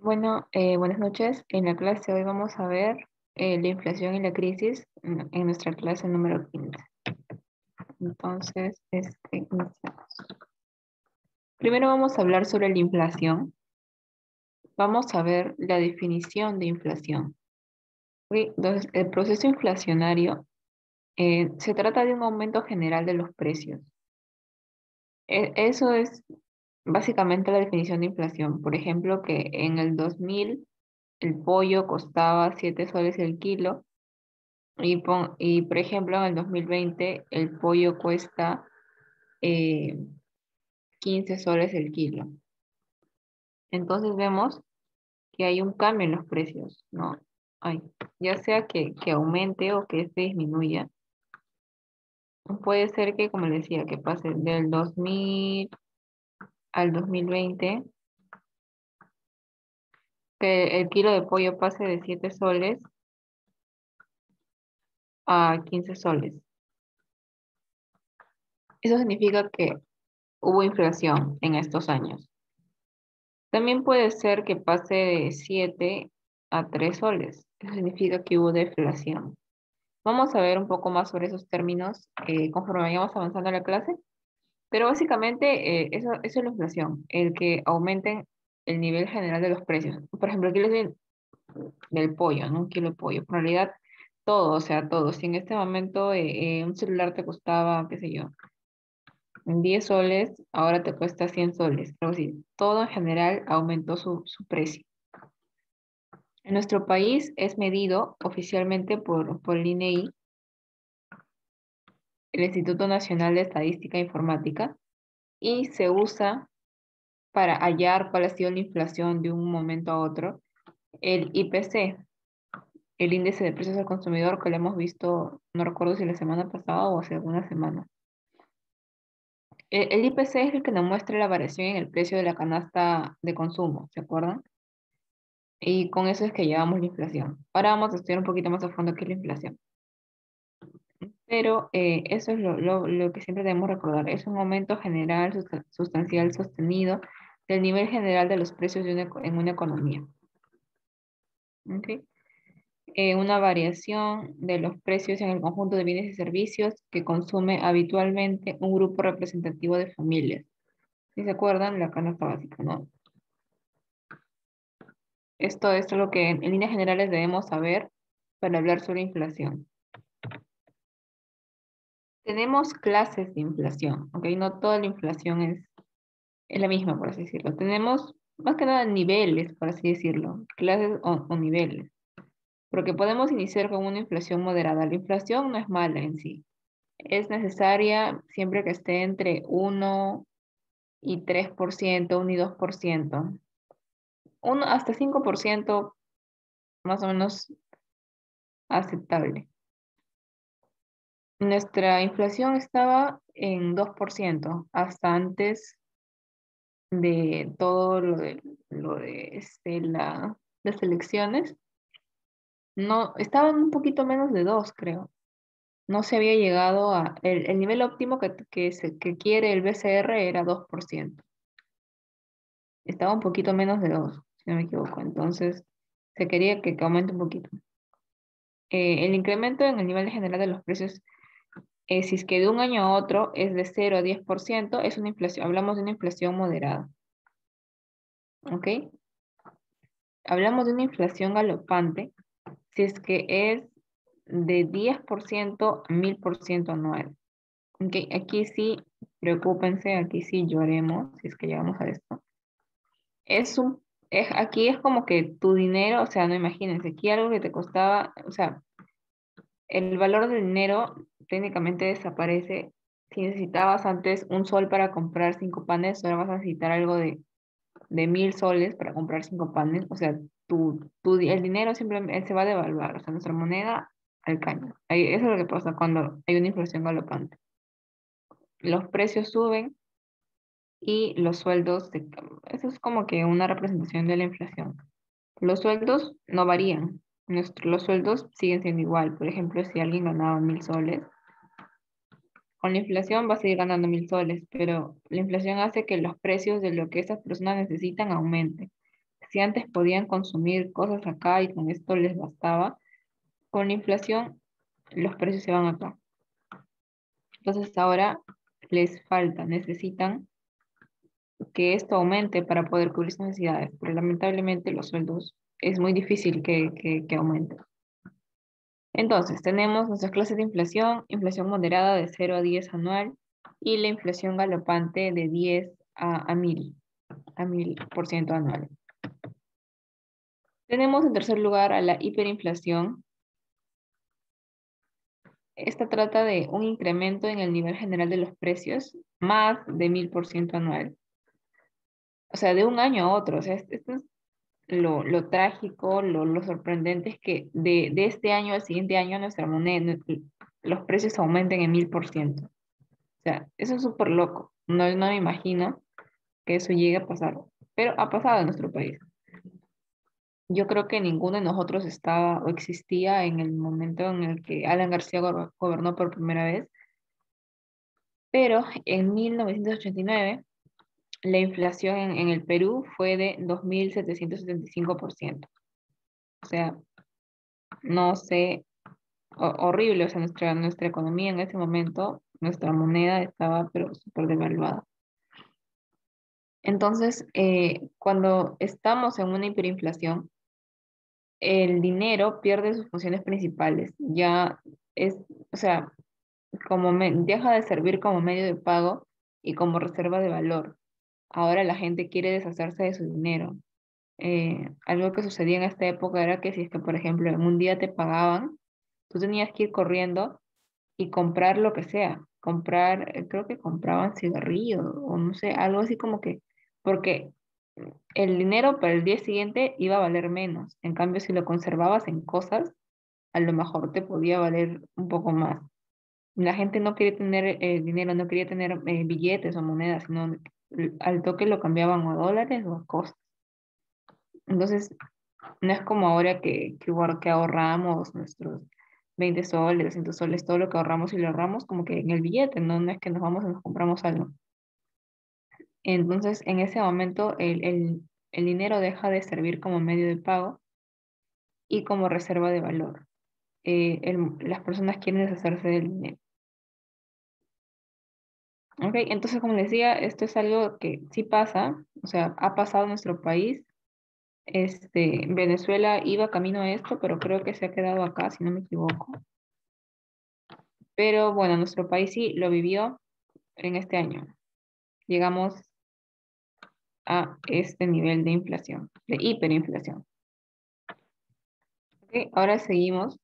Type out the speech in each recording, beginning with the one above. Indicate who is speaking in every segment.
Speaker 1: Bueno, buenas noches. En la clase de hoy vamos a ver la inflación y la crisis en nuestra clase número 15. Entonces, iniciamos. Primero vamos a hablar sobre la inflación. Vamos a ver la definición de inflación. ¿Ok? Entonces, el proceso inflacionario se trata de un aumento general de los precios. Eso es básicamente la definición de inflación. Por ejemplo, que en el 2000 el pollo costaba 7 soles el kilo. Y por ejemplo, en el 2020 el pollo cuesta eh, 15 soles el kilo. Entonces vemos que hay un cambio en los precios, ¿no? Hay, ya sea que aumente o que se disminuya. Puede ser que, como les decía, que pase del 2000 al 2020, que el kilo de pollo pase de 7 soles a 15 soles. Eso significa que hubo inflación en estos años. También puede ser que pase de 7 a 3 soles. Eso significa que hubo deflación. Vamos a ver un poco más sobre esos términos conforme vayamos avanzando en la clase, pero básicamente eso es la inflación, el que aumenten el nivel general de los precios. Por ejemplo, aquí les doy del pollo, ¿no? Un kilo de pollo. En realidad, todo, o sea, todo. Si en este momento un celular te costaba, qué sé yo, 10 soles, ahora te cuesta 100 soles. Pero sí, todo en general aumentó su precio. En nuestro país es medido oficialmente por el INEI, el Instituto Nacional de Estadística e Informática, y se usa para hallar cuál ha sido la inflación de un momento a otro, el IPC, el índice de precios al consumidor que lo hemos visto, no recuerdo si la semana pasada o hace alguna semana. El IPC es el que nos muestra la variación en el precio de la canasta de consumo, ¿se acuerdan? Y con eso es que llevamos la inflación. Ahora vamos a estudiar un poquito más a fondo qué es la inflación. Pero eso es lo que siempre debemos recordar. Es un aumento general, sustancial, sostenido del nivel general de los precios en una economía. ¿Ok? Una variación de los precios en el conjunto de bienes y servicios que consume habitualmente un grupo representativo de familias. Si se acuerdan, la canasta básica, ¿no? Esto es lo que en líneas generales debemos saber para hablar sobre inflación. Tenemos clases de inflación, ¿ok? No toda la inflación es la misma, por así decirlo. Tenemos más que nada niveles, por así decirlo, clases o niveles, porque podemos iniciar con una inflación moderada. La inflación no es mala en sí, es necesaria siempre que esté entre 1 y 3%, 1 y 2%. Hasta 5% más o menos aceptable. Nuestra inflación estaba en 2% hasta antes de todo las elecciones. No, estaban un poquito menos de 2, creo. No se había llegado el nivel óptimo que quiere el BCR era 2%. Estaba un poquito menos de 2, si no me equivoco. Entonces, se quería que aumente un poquito. El incremento en el nivel general de los precios, si es que de un año a otro es de 0 a 10%, es una inflación, hablamos de una inflación moderada. ¿Ok? Hablamos de una inflación galopante si es que es de 10% a 1000% anual. ¿Ok? Aquí sí, preocúpense, aquí sí lloremos si es que llegamos a esto. Aquí es como que tu dinero, o sea, no imagínense, aquí algo que te costaba, o sea, el valor del dinero técnicamente desaparece. Si necesitabas antes un sol para comprar 5 panes, ahora vas a necesitar algo de 1000 soles para comprar 5 panes. O sea, el dinero simplemente se va a devaluar, o sea, nuestra moneda al caño. Eso es lo que pasa cuando hay una inflación galopante. Los precios suben y los sueldos, eso es como que una representación de la inflación. Los sueldos no varían. Los sueldos siguen siendo igual. Por ejemplo, si alguien ganaba 1000 soles, con la inflación va a seguir ganando 1000 soles, pero la inflación hace que los precios de lo que esas personas necesitan aumenten. si antes podían consumir cosas acá y con esto les bastaba, con la inflación los precios se van acá. Entonces ahora les falta, necesitan que esto aumente para poder cubrir sus necesidades, pero lamentablemente los sueldos es muy difícil que aumente. Entonces, tenemos nuestras clases de inflación, inflación moderada de 0 a 10 anual y la inflación galopante de 10 a 1000% anual. Tenemos en tercer lugar a la hiperinflación. Esta trata de un incremento en el nivel general de los precios más de 1000% anual. O sea, de un año a otro. O sea, esto es lo trágico, lo sorprendente es que de este año al siguiente año nuestra moneda, los precios aumenten en 1000%. O sea, eso es súper loco. No, no me imagino que eso llegue a pasar, pero ha pasado en nuestro país. Yo creo que ninguno de nosotros estaba o existía en el momento en el que Alan García gobernó por primera vez, pero en 1989 la inflación en el Perú fue de 2775%. O sea, no sé, horrible, o sea, nuestra economía en ese momento, nuestra moneda estaba pero súper devaluada. Entonces, cuando estamos en una hiperinflación, el dinero pierde sus funciones principales. Ya es, o sea, deja de servir como medio de pago y como reserva de valor. Ahora la gente quiere deshacerse de su dinero. Algo que sucedía en esta época era que si es que, por ejemplo, en un día te pagaban, tú tenías que ir corriendo y comprar lo que sea. Comprar, creo que compraban cigarrillos o no sé, algo así como que, porque el dinero para el día siguiente iba a valer menos. En cambio, si lo conservabas en cosas, a lo mejor te podía valer un poco más. La gente no quería tener dinero, no quería tener billetes o monedas, sino al toque lo cambiaban a dólares o a cosas. Entonces, no es como ahora que ahorramos nuestros 20 soles, 200 soles, todo lo que ahorramos y lo ahorramos como que en el billete, no, no es que nos vamos y nos compramos algo. Entonces, en ese momento, el dinero deja de servir como medio de pago y como reserva de valor. Las personas quieren deshacerse del dinero. ¿Ok? Entonces, como les decía, esto es algo que sí pasa, o sea, ha pasado en nuestro país. Venezuela iba camino a esto, pero creo que se ha quedado acá, si no me equivoco. Pero bueno, nuestro país sí lo vivió en este año. Llegamos a este nivel de inflación, de hiperinflación. ¿Ok? Ahora seguimos.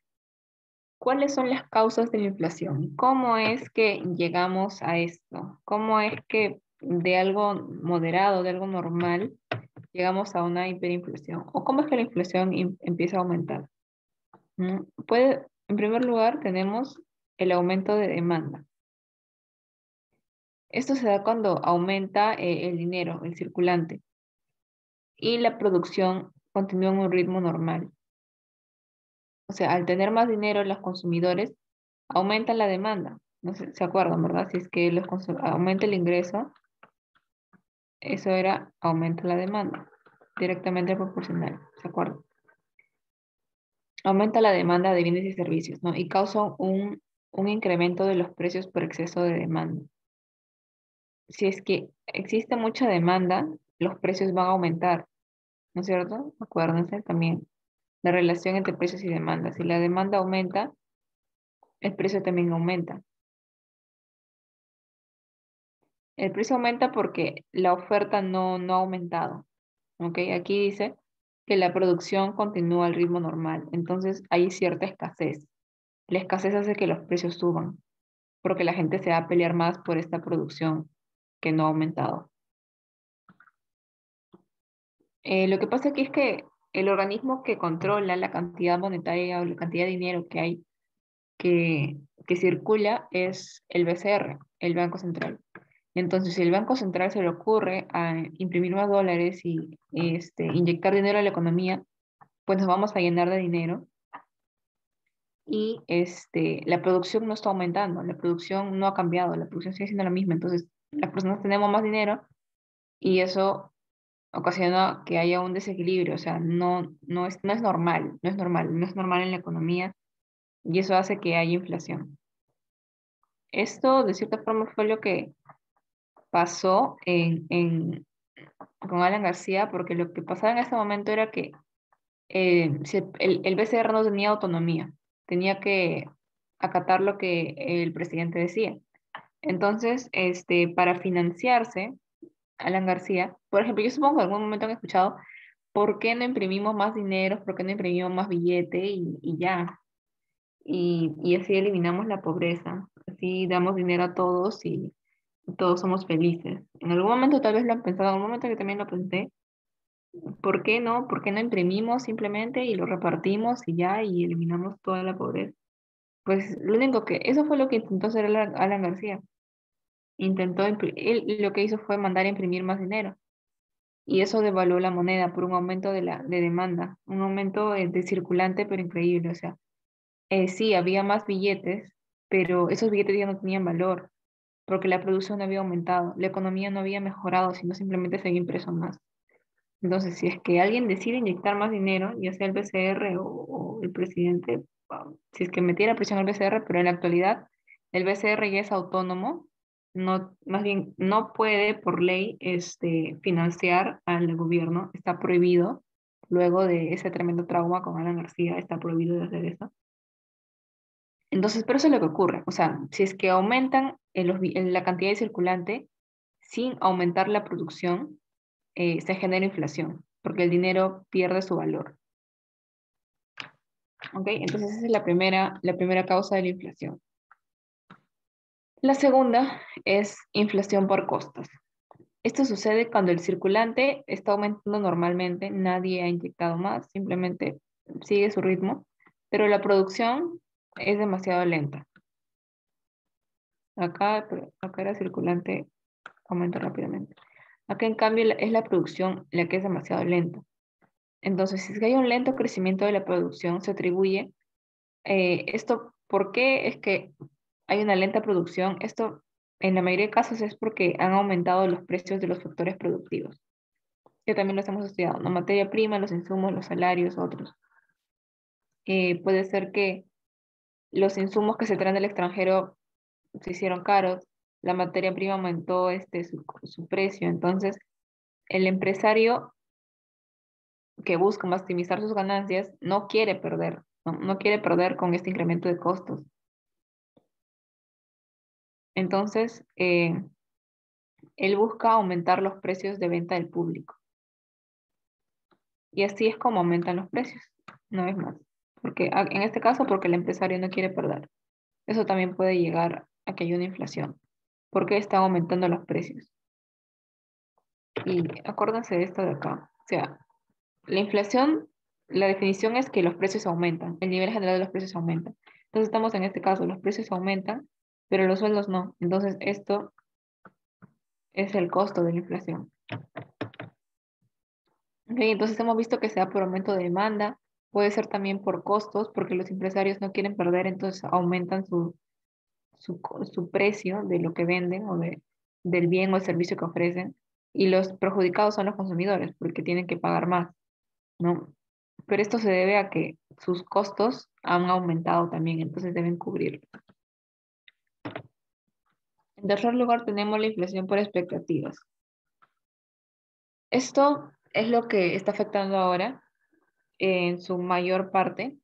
Speaker 1: ¿Cuáles son las causas de la inflación? ¿Cómo es que llegamos a esto? ¿Cómo es que de algo moderado, de algo normal, llegamos a una hiperinflación? ¿O cómo es que la inflación empieza a aumentar? En primer lugar, tenemos el aumento de demanda. Esto se da cuando aumenta el dinero, el circulante, y la producción continúa en un ritmo normal. O sea, al tener más dinero los consumidores, aumenta la demanda. No sé, ¿se acuerdan, verdad? Si es que aumenta el ingreso, eso era aumenta la demanda, directamente proporcional, ¿se acuerdan? Aumenta la demanda de bienes y servicios, ¿no? Y causa un incremento de los precios por exceso de demanda. Si es que existe mucha demanda, los precios van a aumentar, ¿no es cierto? Acuérdense también la relación entre precios y demanda. Si la demanda aumenta, el precio también aumenta. El precio aumenta porque la oferta no ha aumentado. ¿Ok? Aquí dice que la producción continúa al ritmo normal. Entonces hay cierta escasez. La escasez hace que los precios suban porque la gente se va a pelear más por esta producción que no ha aumentado. Lo que pasa aquí es que el organismo que controla la cantidad monetaria o la cantidad de dinero que hay que circula es el BCR, el Banco Central. Entonces, si el Banco Central se le ocurre a imprimir más dólares y inyectar dinero a la economía, pues nos vamos a llenar de dinero y la producción no está aumentando, la producción no ha cambiado, la producción sigue siendo la misma. Entonces, las personas tenemos más dinero y eso ocasionó que haya un desequilibrio, o sea, no es normal, no es normal en la economía y eso hace que haya inflación. Esto, de cierta forma, fue lo que pasó con Alan García, porque lo que pasaba en ese momento era que el BCR no tenía autonomía, tenía que acatar lo que el presidente decía. Entonces, para financiarse, Alan García, por ejemplo, yo supongo que en algún momento han escuchado, ¿por qué no imprimimos más dinero? ¿Por qué no imprimimos más billete? Y ya. Y así eliminamos la pobreza, así damos dinero a todos y todos somos felices. En algún momento tal vez lo han pensado, en algún momento yo también lo pensé, ¿por qué no? ¿Por qué no imprimimos simplemente y lo repartimos y ya y eliminamos toda la pobreza? Pues lo único que, eso fue lo que intentó hacer Alan García. Él lo que hizo fue mandar a imprimir más dinero y eso devaluó la moneda por un aumento de demanda, un aumento de circulante pero increíble. O sea, sí, había más billetes, pero esos billetes ya no tenían valor porque la producción no había aumentado, la economía no había mejorado, sino simplemente se había impreso más. Entonces, si es que alguien decide inyectar más dinero, ya sea el BCR o el presidente, si es que metiera presión al BCR, pero en la actualidad el BCR ya es autónomo, no, más bien no puede por ley financiar al gobierno, está prohibido, luego de ese tremendo trauma con Alan García, está prohibido de hacer eso. Entonces, pero eso es lo que ocurre, o sea, si es que aumentan en la cantidad de circulante sin aumentar la producción, se genera inflación, porque el dinero pierde su valor. ¿Ok? Entonces esa es la primera causa de la inflación. La segunda es inflación por costos. Esto sucede cuando el circulante está aumentando normalmente, nadie ha inyectado más, simplemente sigue su ritmo, pero la producción es demasiado lenta. Acá era circulante, aumenta rápidamente. Acá en cambio es la producción la que es demasiado lenta. Entonces, si es que hay un lento crecimiento de la producción, se atribuye esto, ¿por qué es que hay una lenta producción? Esto, en la mayoría de casos, es porque han aumentado los precios de los factores productivos, que también los hemos estudiado, la materia prima, los insumos, los salarios, otros. Puede ser que los insumos que se traen del extranjero se hicieron caros, la materia prima aumentó su precio, entonces el empresario que busca maximizar sus ganancias no quiere perder, no quiere perder con este incremento de costos. Entonces, él busca aumentar los precios de venta del público. Y así es como aumentan los precios, no es más. Porque en este caso, porque el empresario no quiere perder. Eso también puede llegar a que haya una inflación. Porque están aumentando los precios. Y acuérdense de esto de acá. O sea, la inflación, la definición es que los precios aumentan, el nivel general de los precios aumenta. Entonces estamos en este caso, los precios aumentan, pero los sueldos no. Entonces esto es el costo de la inflación. Ok, entonces hemos visto que sea por aumento de demanda, puede ser también por costos, porque los empresarios no quieren perder, entonces aumentan su precio de lo que venden del bien o el servicio que ofrecen, y los perjudicados son los consumidores, porque tienen que pagar más, ¿no? Pero esto se debe a que sus costos han aumentado también, entonces deben cubrirlo. En tercer lugar, tenemos la inflación por expectativas. Esto es lo que está afectando ahora en su mayor parte.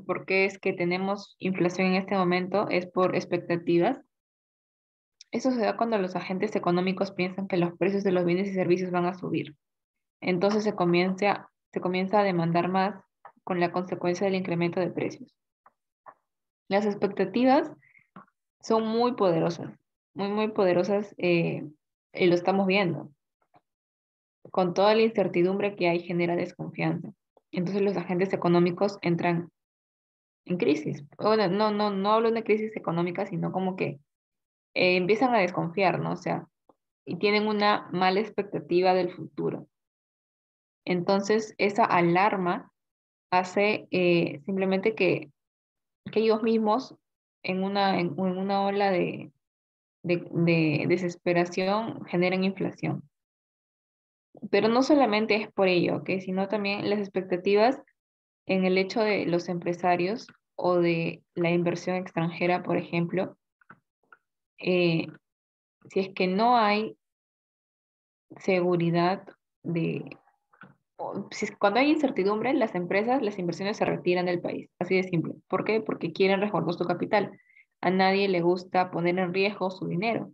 Speaker 1: ¿Por qué es que tenemos inflación en este momento? Es por expectativas. Eso se da cuando los agentes económicos piensan que los precios de los bienes y servicios van a subir. Entonces se comienza a demandar más con la consecuencia del incremento de precios. Las expectativas son muy poderosas, muy poderosas, y lo estamos viendo. Con toda la incertidumbre que hay genera desconfianza. Entonces los agentes económicos entran en crisis. Bueno, no hablo de una crisis económica, sino como que empiezan a desconfiar, ¿no? O sea, y tienen una mala expectativa del futuro. Entonces, esa alarma hace simplemente que ellos mismos, en una ola de desesperación, generen inflación. Pero no solamente es por ello, ¿ok? Sino también las expectativas en el hecho de los empresarios o de la inversión extranjera, por ejemplo, eh, si es que no hay seguridad de, si es- cuando hay incertidumbre, las empresas, las inversiones se retiran del país, así de simple. ¿Por qué? Porque quieren resguardar su capital. A nadie le gusta poner en riesgo su dinero.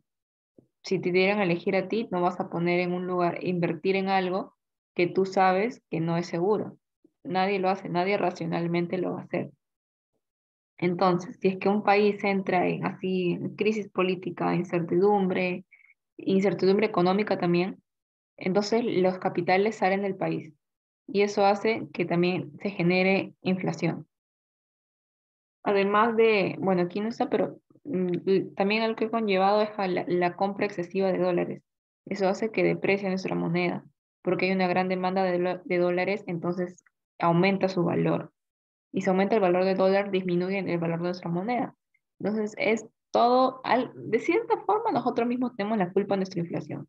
Speaker 1: Si te dieran a elegir a ti, no vas a poner en un lugar, invertir en algo que tú sabes que no es seguro. Nadie lo hace, nadie racionalmente lo va a hacer. Entonces, si es que un país entra en así, en crisis política, incertidumbre, incertidumbre económica también, entonces los capitales salen del país y eso hace que también se genere inflación. Además de, bueno, aquí no está, pero también algo que ha conllevado es a la compra excesiva de dólares. Eso hace que deprecie nuestra moneda, porque hay una gran demanda de dólares, entonces aumenta su valor. Y si aumenta el valor del dólar, disminuye el valor de nuestra moneda. Entonces es todo, de cierta forma, nosotros mismos tenemos la culpa de nuestra inflación.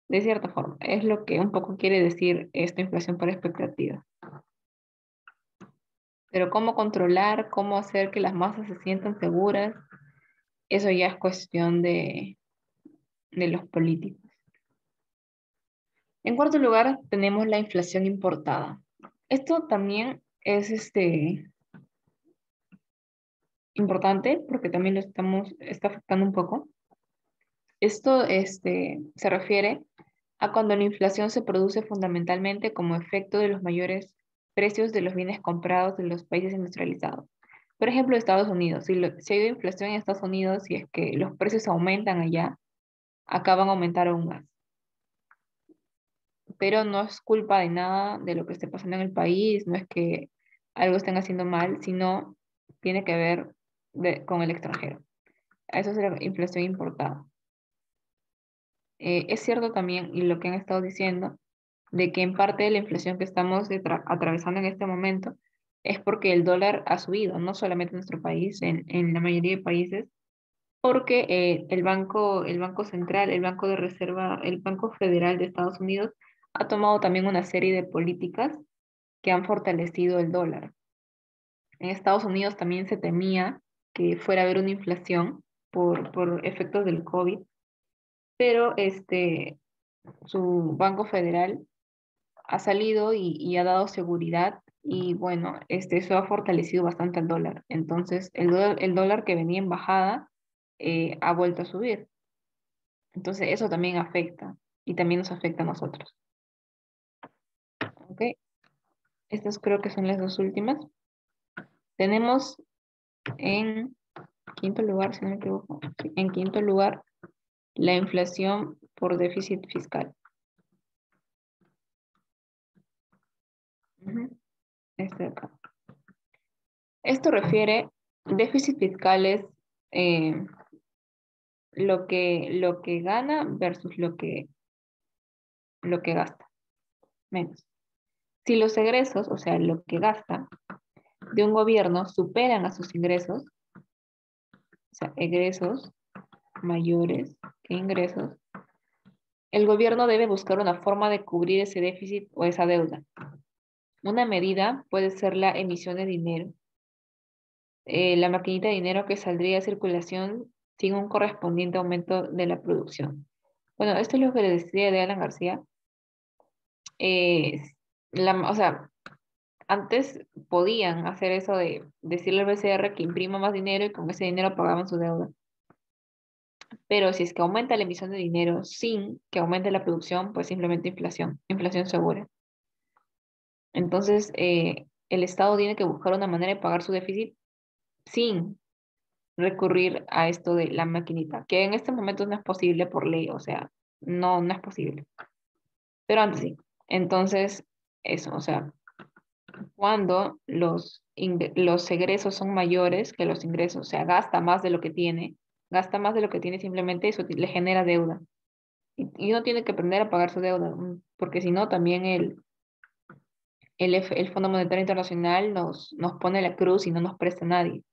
Speaker 1: De cierta forma, es lo que un poco quiere decir esta inflación por expectativa. Pero cómo controlar, cómo hacer que las masas se sientan seguras, eso ya es cuestión de los políticos. En cuarto lugar, tenemos la inflación importada. Esto también es importante porque también está afectando un poco. Esto se refiere a cuando la inflación se produce fundamentalmente como efecto de los mayores precios de los bienes comprados de los países industrializados. Por ejemplo, Estados Unidos. Si hay inflación en Estados Unidos y es que los precios aumentan allá, acá van a aumentar aún más. Pero no es culpa de nada de lo que esté pasando en el país, no es que algo estén haciendo mal, sino tiene que ver con el extranjero. A eso es la inflación importada. Es cierto también, y lo que han estado diciendo, de que en parte de la inflación que estamos atravesando en este momento es porque el dólar ha subido, no solamente en nuestro país, en la mayoría de países, porque el Banco Central, el Banco de Reserva, el Banco Federal de Estados Unidos ha tomado también una serie de políticas que han fortalecido el dólar. En Estados Unidos también se temía que fuera a haber una inflación por efectos del COVID, pero su Banco Federal ha salido y ha dado seguridad y bueno, eso ha fortalecido bastante al dólar. Entonces, el dólar que venía en bajada ha vuelto a subir. Entonces, eso también afecta y también nos afecta a nosotros. ¿Ok? Estas creo que son las dos últimas. Tenemos en quinto lugar, si no me equivoco, sí, en quinto lugar, la inflación por déficit fiscal. Ujú, este de acá. Esto refiere, déficit fiscal es eh, lo que gana versus lo que gasta, menos. Si los egresos, o sea, lo que gasta de un gobierno superan a sus ingresos, o sea, egresos mayores que ingresos, el gobierno debe buscar una forma de cubrir ese déficit o esa deuda. Una medida puede ser la emisión de dinero, la maquinita de dinero que saldría de circulación sin un correspondiente aumento de la producción. Bueno, esto es lo que le decía de Alan García. Eh, o sea, antes podían hacer eso de decirle al BCR que imprima más dinero y con ese dinero pagaban su deuda. Pero si es que aumenta la emisión de dinero sin que aumente la producción, pues simplemente inflación, inflación segura. Entonces, el Estado tiene que buscar una manera de pagar su déficit sin recurrir a esto de la maquinita, que en este momento no es posible por ley, o sea, no es posible. Pero antes sí. Entonces, eso, o sea, cuando los egresos son mayores que los ingresos, o sea, gasta más de lo que tiene, simplemente eso le genera deuda. Y uno tiene que aprender a pagar su deuda, porque si no, también el Fondo Monetario Internacional nos pone la cruz y no nos presta a nadie.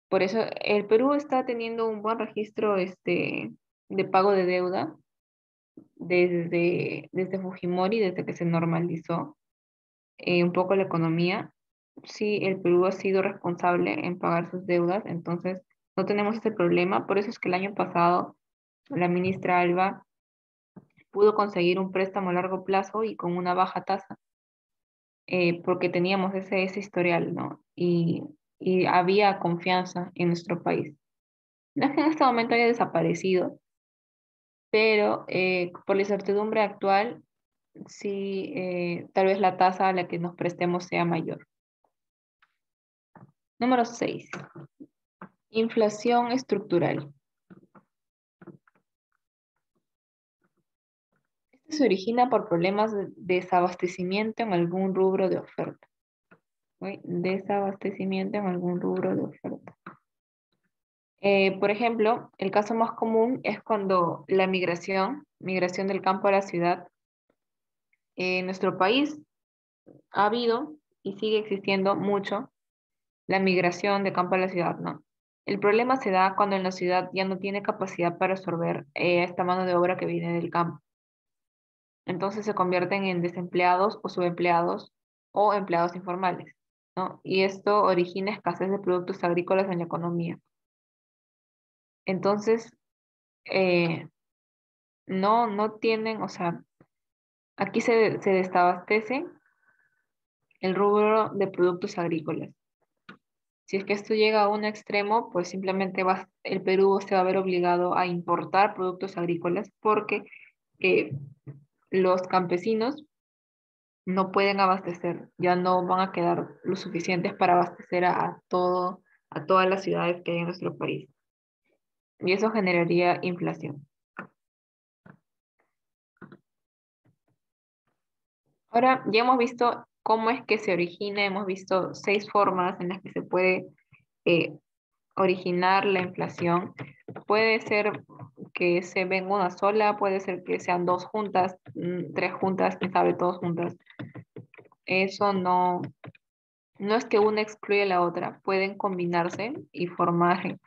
Speaker 1: Por eso el Perú está teniendo un buen registro de pago de deuda, desde Fujimori, desde que se normalizó un poco la economía, sí, el Perú ha sido responsable en pagar sus deudas, entonces no tenemos ese problema. Por eso es que el año pasado la ministra Alba pudo conseguir un préstamo a largo plazo y con una baja tasa, porque teníamos ese historial, ¿no? Y había confianza en nuestro país. No es que en este momento haya desaparecido, pero por la incertidumbre actual, sí, tal vez la tasa a la que nos prestemos sea mayor. Número 6. Inflación estructural. Este se origina por problemas de desabastecimiento en algún rubro de oferta. ¿Ok? Desabastecimiento en algún rubro de oferta. Por ejemplo, el caso más común es cuando la migración del campo a la ciudad, en nuestro país ha habido y sigue existiendo mucho la migración de campo a la ciudad, ¿no? El problema se da cuando en la ciudad ya no tiene capacidad para absorber esta mano de obra que viene del campo. Entonces se convierten en desempleados o subempleados o empleados informales, ¿no? Y esto origina escasez de productos agrícolas en la economía. Entonces, eh, no tienen, o sea, aquí se desabastece el rubro de productos agrícolas. Si es que esto llega a un extremo, pues simplemente el Perú se va a ver obligado a importar productos agrícolas porque eh, los campesinos no pueden abastecer, ya no van a quedar lo suficientes para abastecer a todas las ciudades que hay en nuestro país. Y eso generaría inflación. Ahora, ya hemos visto cómo es que se origina, hemos visto 6 formas en las que se puede eh, originar la inflación. Puede ser que se venga una sola, puede ser que sean dos juntas, 3 juntas, quién sabe, todas juntas. Eso no es que una excluya a la otra, pueden combinarse y formar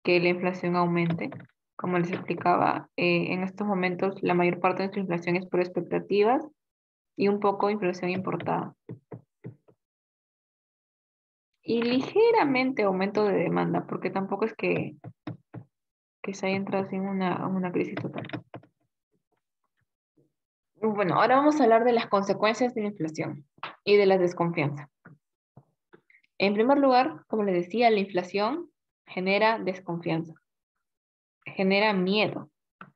Speaker 1: que la inflación aumente. Como les explicaba, en estos momentos la mayor parte de nuestra inflación es por expectativas y un poco de inflación importada. Y ligeramente aumento de demanda, porque tampoco es que se haya entrado en una crisis total. Bueno, ahora vamos a hablar de las consecuencias de la inflación y de la desconfianza. En primer lugar, como les decía, la inflación genera desconfianza, genera miedo,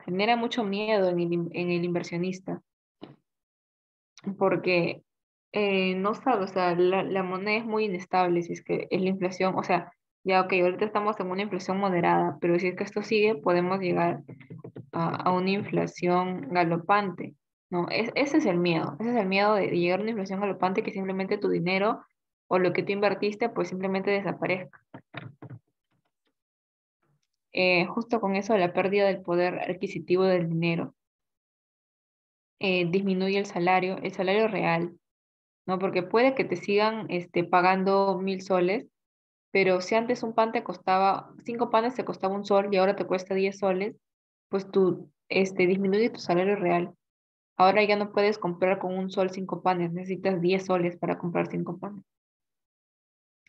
Speaker 1: genera mucho miedo en el inversionista, porque no sabe, o sea, la moneda es muy inestable si es que es la inflación, o sea, ya ok, ahorita estamos en una inflación moderada, pero si es que esto sigue, podemos llegar a una inflación galopante, ¿no? Ese es el miedo de llegar a una inflación galopante que simplemente tu dinero o lo que tú invertiste, pues simplemente desaparezca. Justo con eso, la pérdida del poder adquisitivo del dinero disminuye el salario real, ¿no? Porque puede que te sigan pagando 1.000 soles, pero si antes un pan te costaba, 5 panes te costaba 1 sol y ahora te cuesta 10 soles, pues tú disminuye tu salario real. Ahora ya no puedes comprar con 1 sol 5 panes, necesitas 10 soles para comprar 5 panes.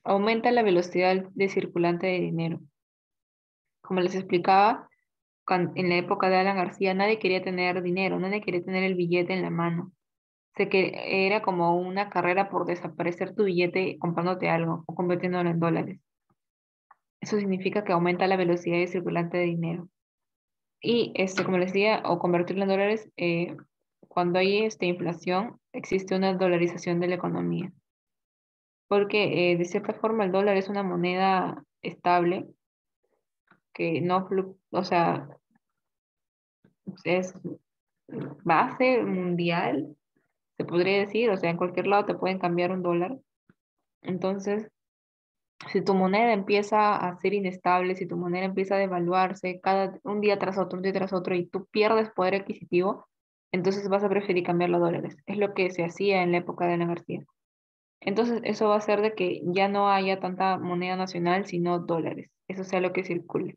Speaker 1: Aumenta la velocidad de circulante de dinero. Como les explicaba, en la época de Alan García nadie quería tener dinero, nadie quería tener el billete en la mano. Que era como una carrera por desaparecer tu billete comprándote algo o convirtiéndolo en dólares. Eso significa que aumenta la velocidad de circulante de dinero. Y como les decía, o convertirlo en dólares, cuando hay inflación, existe una dolarización de la economía. Porque de cierta forma el dólar es una moneda estable que no, o sea, es base mundial, se podría decir, o sea, en cualquier lado te pueden cambiar un dólar. Entonces, si tu moneda empieza a ser inestable, si tu moneda empieza a devaluarse un día tras otro, un día tras otro, y tú pierdes poder adquisitivo, entonces vas a preferir cambiarlo a dólares. Es lo que se hacía en la época de Ana García. Entonces, eso va a hacer de que ya no haya tanta moneda nacional, sino dólares. Eso sea lo que circule.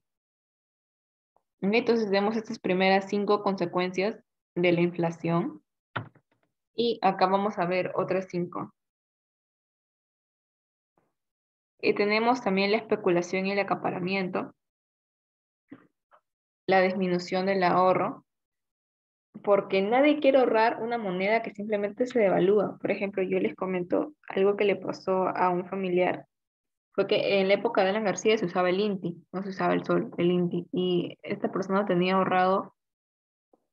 Speaker 1: Ok, entonces, vemos estas primeras 5 consecuencias de la inflación. Y acá vamos a ver otras 5. Y tenemos también la especulación y el acaparamiento, la disminución del ahorro, porque nadie quiere ahorrar una moneda que simplemente se devalúa. Por ejemplo, yo les comento algo que le pasó a un familiar. Fue que en la época de Alan García se usaba el INTI, no se usaba el sol, el INTI. Y esta persona tenía ahorrado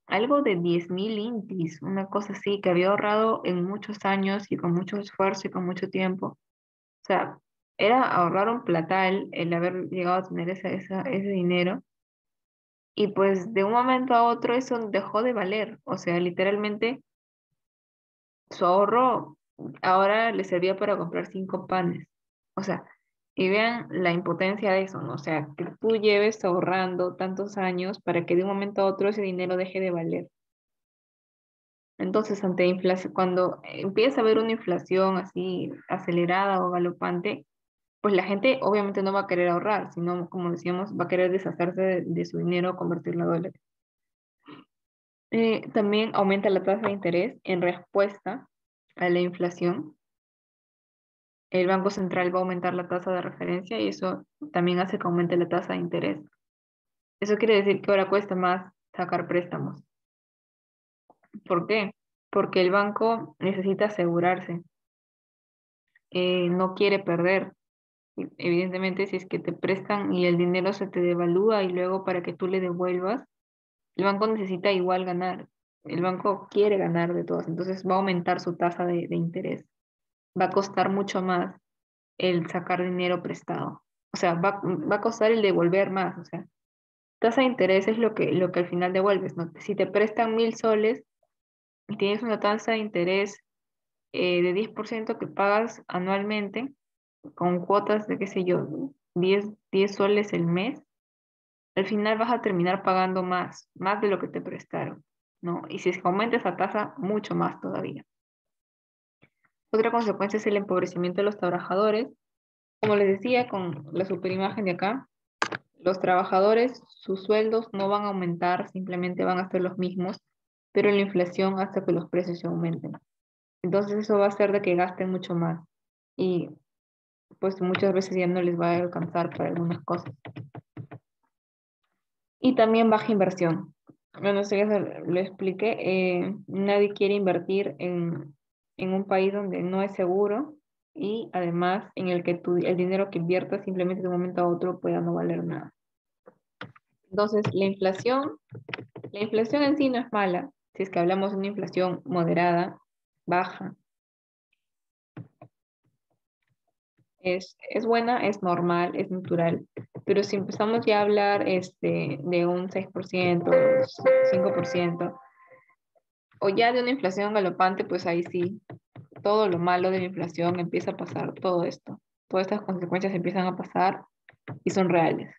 Speaker 1: algo de 10.000 INTIs, una cosa así, que había ahorrado en muchos años y con mucho esfuerzo y con mucho tiempo. O sea, era ahorrar un platal el haber llegado a tener ese dinero. Y pues de un momento a otro eso dejó de valer. O sea, literalmente su ahorro ahora le servía para comprar 5 panes. O sea, y vean la impotencia de eso, ¿no? O sea, que tú lleves ahorrando tantos años para que de un momento a otro ese dinero deje de valer. Entonces, ante inflación, cuando empieza a haber una inflación así acelerada o galopante, pues la gente obviamente no va a querer ahorrar, sino, como decíamos, va a querer deshacerse de su dinero, convertirlo a dólares. También aumenta la tasa de interés en respuesta a la inflación. El Banco Central va a aumentar la tasa de referencia y eso también hace que aumente la tasa de interés. Eso quiere decir que ahora cuesta más sacar préstamos. ¿Por qué? Porque el banco necesita asegurarse, no quiere perder. Evidentemente, si es que te prestan y el dinero se te devalúa y luego para que tú le devuelvas, el banco necesita igual ganar. El banco quiere ganar de todas, entonces va a aumentar su tasa de interés. Va a costar mucho más el sacar dinero prestado. O sea, va a costar el devolver más. O sea, tasa de interés es lo que al final devuelves, ¿no? Si te prestan 1.000 soles y tienes una tasa de interés de 10% que pagas anualmente, con cuotas de, qué sé yo, 10 soles el mes, al final vas a terminar pagando más de lo que te prestaron, ¿no? Y si es que aumenta esa tasa, mucho más todavía. Otra consecuencia es el empobrecimiento de los trabajadores. Como les decía, con la superimagen de acá, los trabajadores, sus sueldos no van a aumentar, simplemente van a ser los mismos, pero la inflación hace que los precios se aumenten. Entonces eso va a hacer de que gasten mucho más y pues muchas veces ya no les va a alcanzar para algunas cosas. Y también baja inversión. Bueno, eso ya lo expliqué. Nadie quiere invertir en un país donde no es seguro y además en el que el dinero que inviertas simplemente de un momento a otro pueda no valer nada. Entonces, la inflación en sí no es mala. Si es que hablamos de una inflación moderada, baja, es buena, es normal, es natural. Pero si empezamos ya a hablar de un 6%, 5%, o ya de una inflación galopante, pues ahí sí, todo lo malo de la inflación empieza a pasar, todo esto. Todas estas consecuencias empiezan a pasar y son reales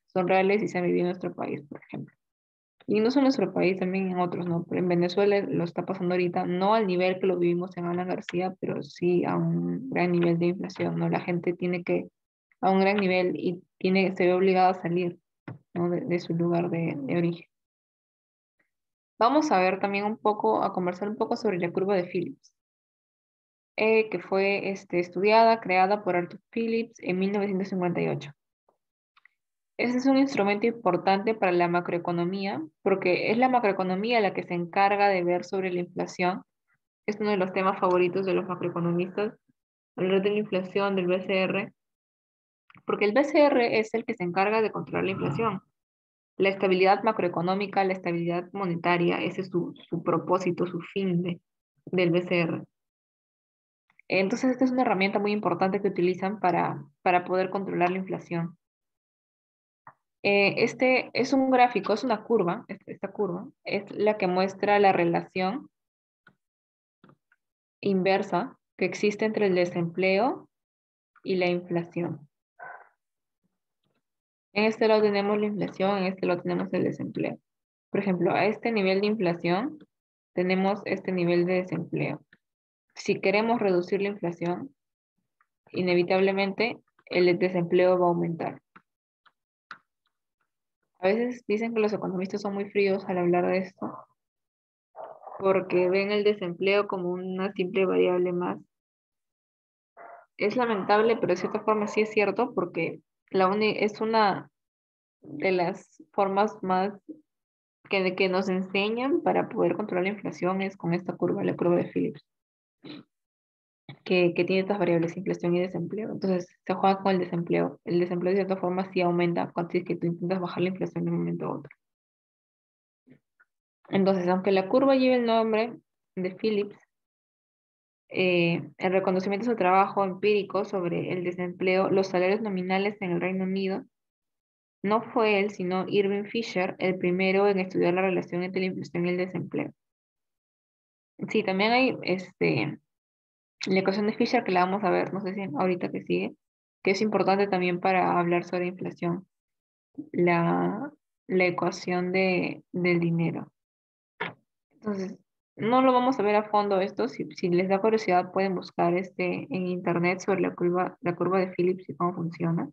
Speaker 1: y se han vivido en nuestro país, por ejemplo. Y no solo en nuestro país, también en otros, ¿no? Pero en Venezuela lo está pasando ahorita, no al nivel que lo vivimos en Alan García, pero sí a un gran nivel de inflación, ¿no? La gente tiene que, a un gran nivel y se ve obligada a salir, ¿no? de su lugar de origen. Vamos a ver también a conversar un poco sobre la curva de Phillips, que fue estudiada, creada por Arthur Phillips en 1958. Este es un instrumento importante para la macroeconomía, porque es la macroeconomía la que se encarga de ver sobre la inflación. Es uno de los temas favoritos de los macroeconomistas, hablar de la inflación, del BCR, porque el BCR es el que se encarga de controlar la inflación. La estabilidad macroeconómica, la estabilidad monetaria, ese es su propósito, su fin del BCR. Entonces, esta es una herramienta muy importante que utilizan para poder controlar la inflación. Este es un gráfico, es una curva, esta curva es la que muestra la relación inversa que existe entre el desempleo y la inflación. En este lado tenemos la inflación, en este lado tenemos el desempleo. Por ejemplo, a este nivel de inflación tenemos este nivel de desempleo. Si queremos reducir la inflación, inevitablemente el desempleo va a aumentar. A veces dicen que los economistas son muy fríos al hablar de esto, porque ven el desempleo como una simple variable más. Es lamentable, pero de cierta forma sí es cierto, porque es una de las formas más que nos enseñan para poder controlar la inflación es con esta curva, la curva de Phillips, que tiene estas variables, inflación y desempleo. Entonces, se juega con el desempleo. El desempleo de cierta forma sí aumenta cuando es que tú intentas bajar la inflación de un momento a otro. Entonces, aunque la curva lleve el nombre de Phillips, el reconocimiento de su trabajo empírico sobre el desempleo, los salarios nominales en el Reino Unido, no fue él, sino Irving Fisher, el primero en estudiar la relación entre la inflación y el desempleo. Sí, también hay la ecuación de Fisher que la vamos a ver, no sé si ahorita que sigue, que es importante también para hablar sobre inflación, la, la ecuación del dinero. Entonces, no lo vamos a ver a fondo esto, si les da curiosidad pueden buscar en internet sobre la curva de Phillips y cómo funciona,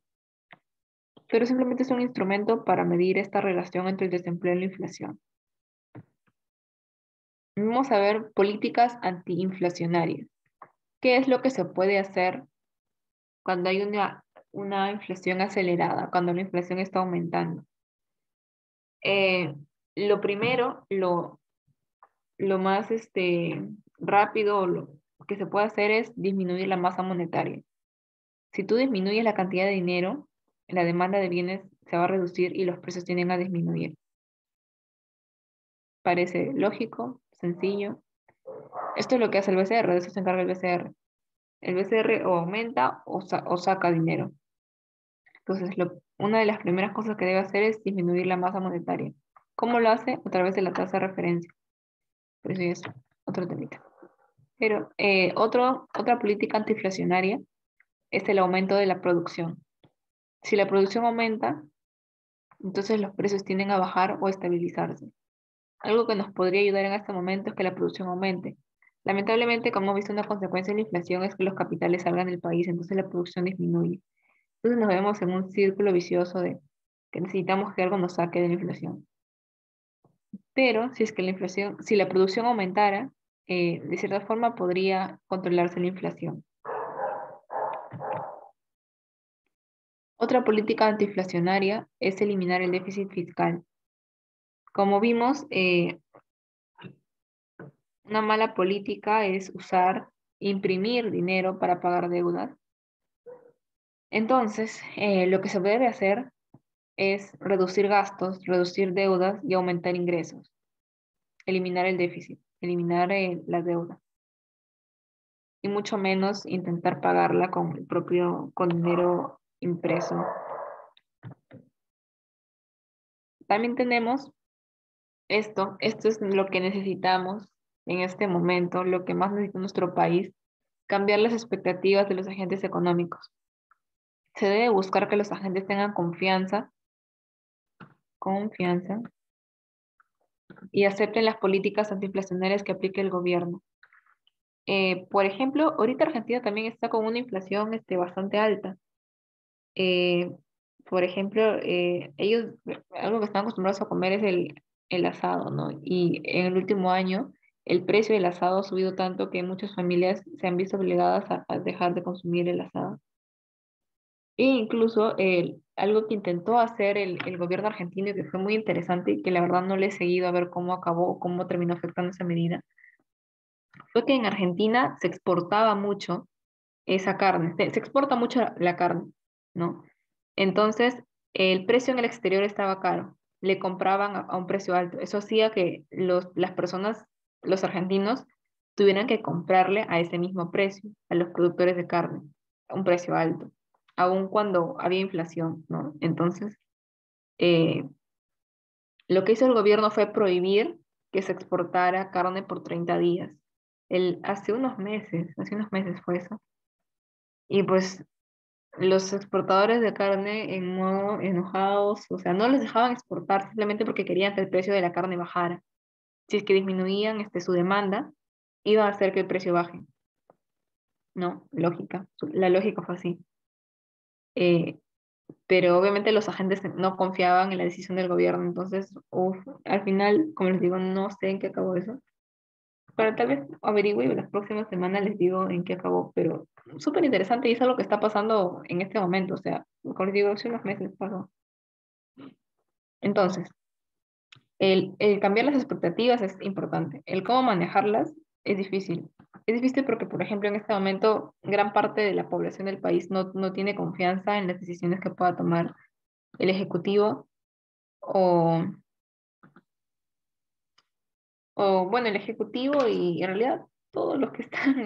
Speaker 1: pero simplemente es un instrumento para medir esta relación entre el desempleo y la inflación. Vamos a ver políticas antiinflacionarias. ¿Qué es lo que se puede hacer cuando hay una inflación acelerada, cuando la inflación está aumentando? Eh, lo primero, lo más rápido lo que se puede hacer es disminuir la masa monetaria. Si tú disminuyes la cantidad de dinero, la demanda de bienes se va a reducir y los precios tienden a disminuir. Parece lógico, sencillo. Esto es lo que hace el BCR, de eso se encarga el BCR. El BCR o aumenta o saca dinero. Entonces, una de las primeras cosas que debe hacer es disminuir la masa monetaria. ¿Cómo lo hace? A través de la tasa de referencia. Pero eso ya es otro temita. Pero otra política antiinflacionaria es el aumento de la producción. Si la producción aumenta, entonces los precios tienden a bajar o estabilizarse. Algo que nos podría ayudar en este momento es que la producción aumente. Lamentablemente, como hemos visto, una consecuencia de la inflación es que los capitales salgan del país, entonces la producción disminuye. Entonces nos vemos en un círculo vicioso de que necesitamos que algo nos saque de la inflación. Pero si es que si la producción aumentara, de cierta forma podría controlarse la inflación. Otra política antiinflacionaria es eliminar el déficit fiscal. Como vimos, una mala política es imprimir dinero para pagar deudas. Entonces, lo que se debe hacer es reducir gastos, reducir deudas y aumentar ingresos, eliminar el déficit, eliminar la deuda y mucho menos intentar pagarla con dinero impreso. También tenemos esto es lo que necesitamos en este momento, lo que más necesita nuestro país, cambiar las expectativas de los agentes económicos. Se debe buscar que los agentes tengan confianza y acepten las políticas antiinflacionarias que aplique el gobierno. Por ejemplo, ahorita Argentina también está con una inflación bastante alta. Eh, por ejemplo, algo que están acostumbrados a comer es el asado, ¿no? Y en el último año, el precio del asado ha subido tanto que muchas familias se han visto obligadas a dejar de consumir el asado. E incluso algo que intentó hacer el gobierno argentino y que fue muy interesante y que la verdad no le he seguido a ver cómo acabó, cómo terminó afectando esa medida, fue que en Argentina se exportaba mucho esa carne, se exporta mucho la carne, ¿no? Entonces, el precio en el exterior estaba caro, le compraban a un precio alto. Eso hacía que las personas, los argentinos, tuvieran que comprarle a ese mismo precio, a los productores de carne, a un precio alto, aun cuando había inflación, ¿no? Entonces, eh, lo que hizo el gobierno fue prohibir que se exportara carne por 30 días. Hace unos meses fue eso. Y pues los exportadores de carne en modo enojados, o sea, no les dejaban exportar simplemente porque querían que el precio de la carne bajara. Si es que disminuían su demanda, iba a hacer que el precio baje. No, lógica. La lógica fue así. Eh, pero obviamente los agentes no confiaban en la decisión del gobierno. Entonces, al final, como les digo, no sé en qué acabó eso. Pero tal vez averigüe y las próximas semanas les digo en qué acabó, pero súper interesante y es algo que está pasando en este momento, o sea, como les digo, hace unos meses pasó. Entonces, el cambiar las expectativas es importante, el cómo manejarlas es difícil. Es difícil porque, por ejemplo, en este momento gran parte de la población del país no tiene confianza en las decisiones que pueda tomar el Ejecutivo o, bueno, el Ejecutivo y en realidad todos los que están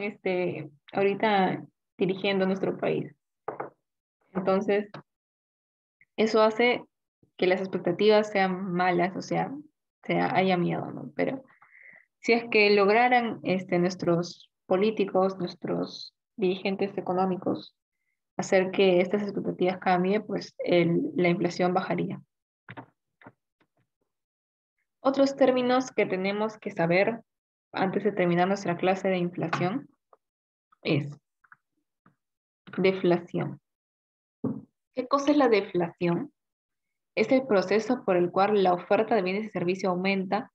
Speaker 1: ahorita dirigiendo nuestro país. Entonces, eso hace que las expectativas sean malas, o sea, haya miedo, ¿no? Pero si es que lograran nuestros políticos, nuestros dirigentes económicos, hacer que estas expectativas cambien, pues la inflación bajaría. Otros términos que tenemos que saber antes de terminar nuestra clase de inflación es deflación. ¿Qué cosa es la deflación? Es el proceso por el cual la oferta de bienes y servicios aumenta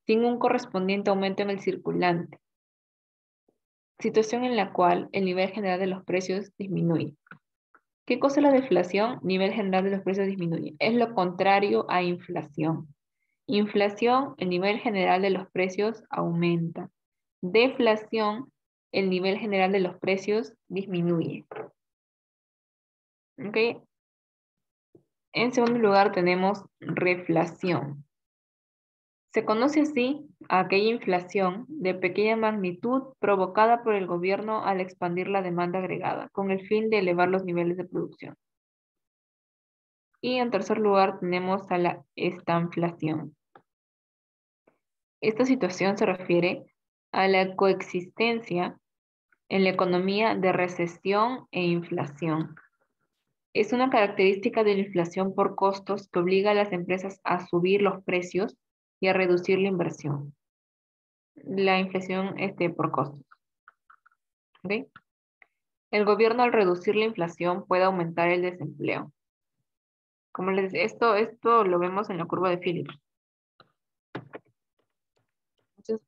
Speaker 1: sin un correspondiente aumento en el circulante, situación en la cual el nivel general de los precios disminuye. ¿Qué cosa es la deflación? Nivel general de los precios disminuye. Es lo contrario a inflación. Inflación, el nivel general de los precios aumenta. Deflación, el nivel general de los precios disminuye. ¿Ok? En segundo lugar tenemos reflación. Se conoce así a aquella inflación de pequeña magnitud provocada por el gobierno al expandir la demanda agregada, con el fin de elevar los niveles de producción. Y en tercer lugar tenemos a la estanflación. Esta situación se refiere a la coexistencia en la economía de recesión e inflación. Es una característica de la inflación por costos que obliga a las empresas a subir los precios y a reducir la inversión. La inflación por costos. ¿Ok? El gobierno al reducir la inflación puede aumentar el desempleo. Como les decía, esto lo vemos en la curva de Phillips. Entonces,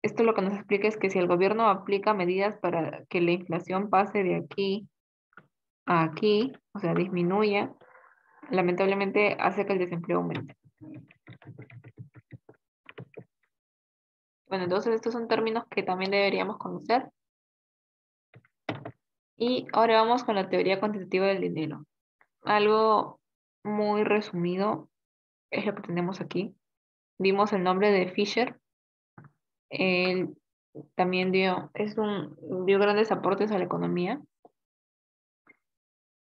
Speaker 1: esto lo que nos explica es que si el gobierno aplica medidas para que la inflación pase de aquí a aquí, o sea, disminuya, lamentablemente hace que el desempleo aumente. Bueno, entonces estos son términos que también deberíamos conocer. Y ahora vamos con la teoría cuantitativa del dinero. Algo muy resumido es lo que tenemos aquí. Vimos el nombre de Fisher. Él también dio grandes aportes a la economía.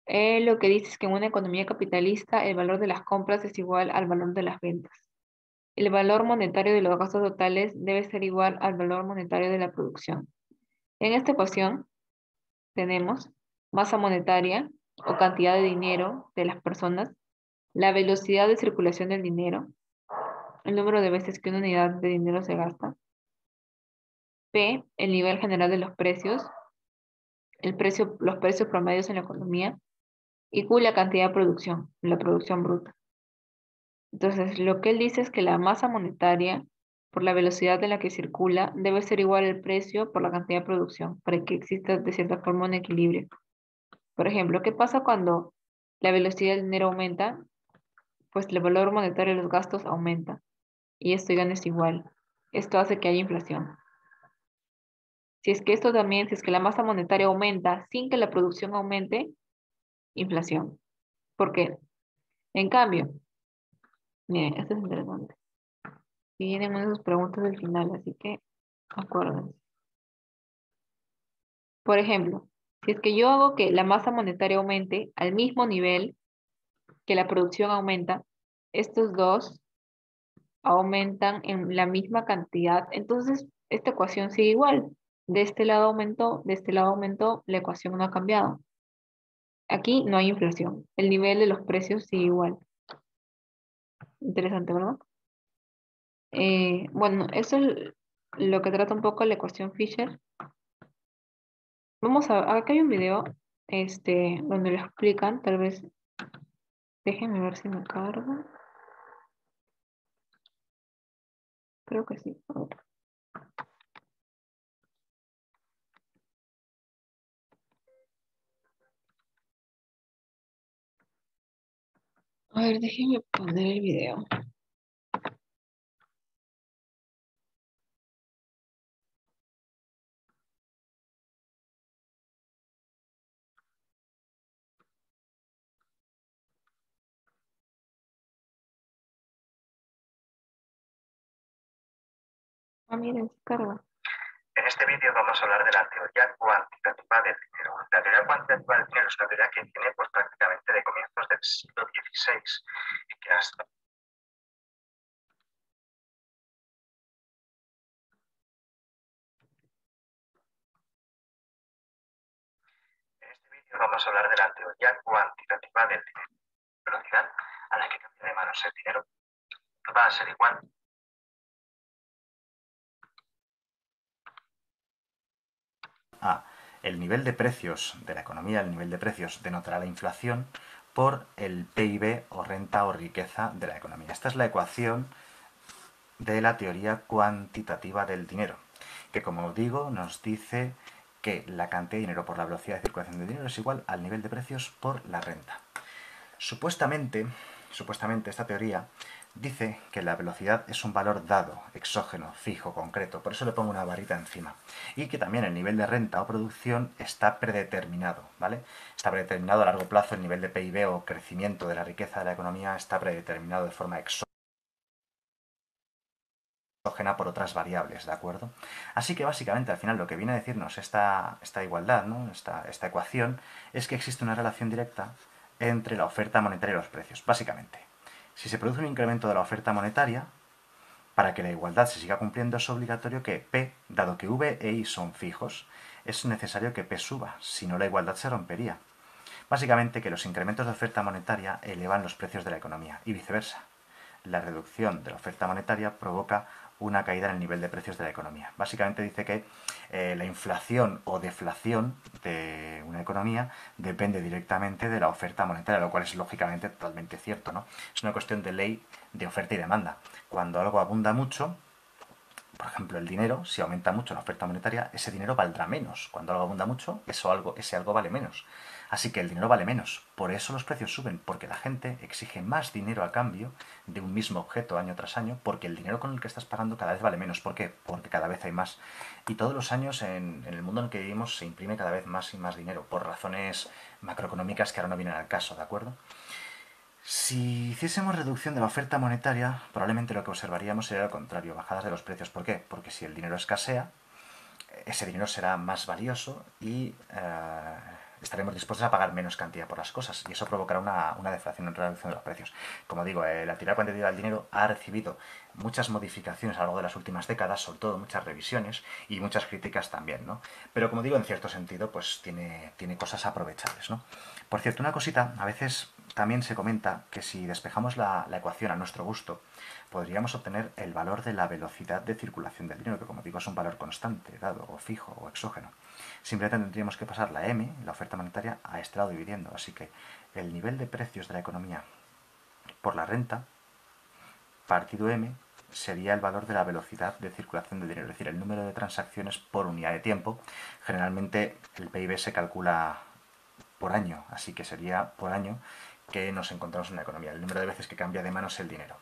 Speaker 1: Él lo que dice es que en una economía capitalista el valor de las compras es igual al valor de las ventas. El valor monetario de los gastos totales debe ser igual al valor monetario de la producción. En esta ecuación tenemos masa monetaria o cantidad de dinero de las personas, la velocidad de circulación del dinero, el número de veces que una unidad de dinero se gasta, P, el nivel general de los precios, los precios promedios en la economía, y Q, la cantidad de producción, la producción bruta. Entonces, lo que él dice es que la masa monetaria, por la velocidad en la que circula, debe ser igual al precio por la cantidad de producción, para que exista de cierta forma un equilibrio. Por ejemplo, ¿qué pasa cuando la velocidad del dinero aumenta? Pues el valor monetario de los gastos aumenta, y esto ya no es igual. Esto hace que haya inflación. Si es que la masa monetaria aumenta sin que la producción aumente, inflación. ¿Por qué? En cambio, miren, esto es interesante. Y vienen unas preguntas del final, así que acuérdense. Por ejemplo, si es que yo hago que la masa monetaria aumente al mismo nivel que la producción aumenta, estos dos aumentan en la misma cantidad, entonces esta ecuación sigue igual. De este lado aumentó, de este lado aumentó, la ecuación no ha cambiado. Aquí no hay inflación, el nivel de los precios sigue igual. Interesante, ¿verdad? Bueno, eso es lo que trata un poco la ecuación Fisher. Acá hay un video, donde lo explican, tal vez, déjenme ver si me carga. Creo que sí. A ver. A ver, déjenme poner el video. Ah, miren, se carga.
Speaker 2: En este vídeo vamos a hablar de la teoría cuantitativa del dinero. La teoría cuantitativa del dinero es una teoría que viene pues, prácticamente de comienzos del siglo XVI y que hasta... En este vídeo vamos a hablar de la teoría cuantitativa del dinero. La velocidad a la que cambia de manos el dinero va a ser igual a el nivel de precios de la economía, el nivel de precios denotará la inflación por el PIB o renta o riqueza de la economía. Esta es la ecuación de la teoría cuantitativa del dinero, que como digo nos dice que la cantidad de dinero por la velocidad de circulación del dinero es igual al nivel de precios por la renta. Supuestamente esta teoría dice que la velocidad es un valor dado, exógeno, fijo, concreto, por eso le pongo una barrita encima. Y que también el nivel de renta o producción está predeterminado, ¿vale? Está predeterminado a largo plazo, el nivel de PIB o crecimiento de la riqueza de la economía está predeterminado de forma exógena por otras variables, ¿de acuerdo? Así que básicamente al final lo que viene a decirnos esta igualdad, ¿no? esta ecuación, es que existe una relación directa entre la oferta monetaria y los precios. Básicamente, si se produce un incremento de la oferta monetaria, para que la igualdad se siga cumpliendo es obligatorio que P, dado que V e I son fijos, es necesario que P suba, si no la igualdad se rompería. Básicamente que los incrementos de oferta monetaria elevan los precios de la economía y viceversa. La reducción de la oferta monetaria provoca una caída en el nivel de precios de la economía. Básicamente dice que la inflación o deflación de una economía depende directamente de la oferta monetaria, lo cual es lógicamente totalmente cierto, ¿no? Es una cuestión de ley de oferta y demanda. Cuando algo abunda mucho, por ejemplo, el dinero, si aumenta mucho la oferta monetaria, ese dinero valdrá menos. Cuando algo abunda mucho, ese algo vale menos. Así que el dinero vale menos. Por eso los precios suben, porque la gente exige más dinero a cambio de un mismo objeto año tras año, porque el dinero con el que estás pagando cada vez vale menos. ¿Por qué? Porque cada vez hay más. Y todos los años en el mundo en el que vivimos se imprime cada vez más y más dinero, por razones macroeconómicas que ahora no vienen al caso, ¿de acuerdo? Si hiciésemos reducción de la oferta monetaria, probablemente lo que observaríamos sería lo contrario, bajadas de los precios. ¿Por qué? Porque si el dinero escasea, ese dinero será más valioso y estaremos dispuestos a pagar menos cantidad por las cosas y eso provocará una deflación, una reducción de los precios. Como digo, la teoría cuantitativa del dinero ha recibido muchas modificaciones a lo largo de las últimas décadas, sobre todo muchas revisiones y muchas críticas también, ¿no? Pero como digo, en cierto sentido, pues tiene cosas aprovechables, ¿no? Por cierto, una cosita, a veces también se comenta que si despejamos la ecuación a nuestro gusto, podríamos obtener el valor de la velocidad de circulación del dinero, que como digo es un valor constante, dado, o fijo, o exógeno. Simplemente tendríamos que pasar la M, la oferta monetaria, a este lado dividiendo. Así que el nivel de precios de la economía por la renta, partido M, sería el valor de la velocidad de circulación del dinero, es decir, el número de transacciones por unidad de tiempo. Generalmente el PIB se calcula por año, así que sería por año que nos encontramos en la economía, el número de veces que cambia de manos el dinero.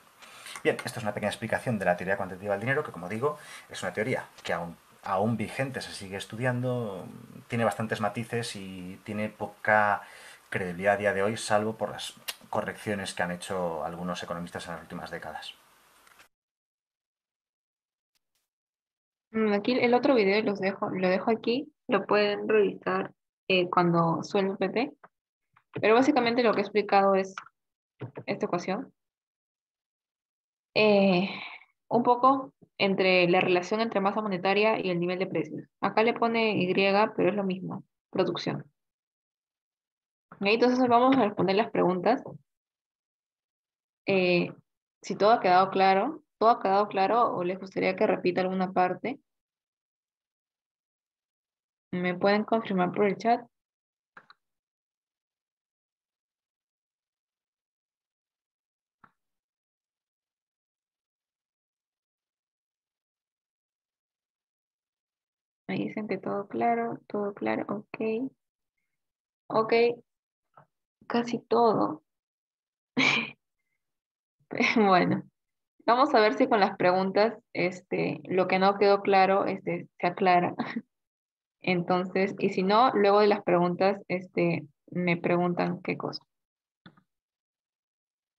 Speaker 2: Bien, esto es una pequeña explicación de la teoría cuantitativa del dinero, que como digo, es una teoría que aún vigente, se sigue estudiando, tiene bastantes matices y tiene poca credibilidad a día de hoy, salvo por las correcciones que han hecho algunos economistas en las últimas décadas.
Speaker 1: Aquí el otro video lo dejo aquí, lo pueden revisar cuando suene el PT. Pero básicamente lo que he explicado es esta ecuación. Eh, un poco entre la relación entre masa monetaria y el nivel de precios. Acá le pone Y, pero es lo mismo, producción. Y entonces vamos a responder las preguntas. Eh, si todo ha quedado claro o les gustaría que repita alguna parte, me pueden confirmar por el chat. Me dicen que todo claro, ok. Ok, casi todo. Bueno, vamos a ver si con las preguntas, lo que no quedó claro, se aclara. Entonces, y si no, luego de las preguntas, me preguntan qué cosa.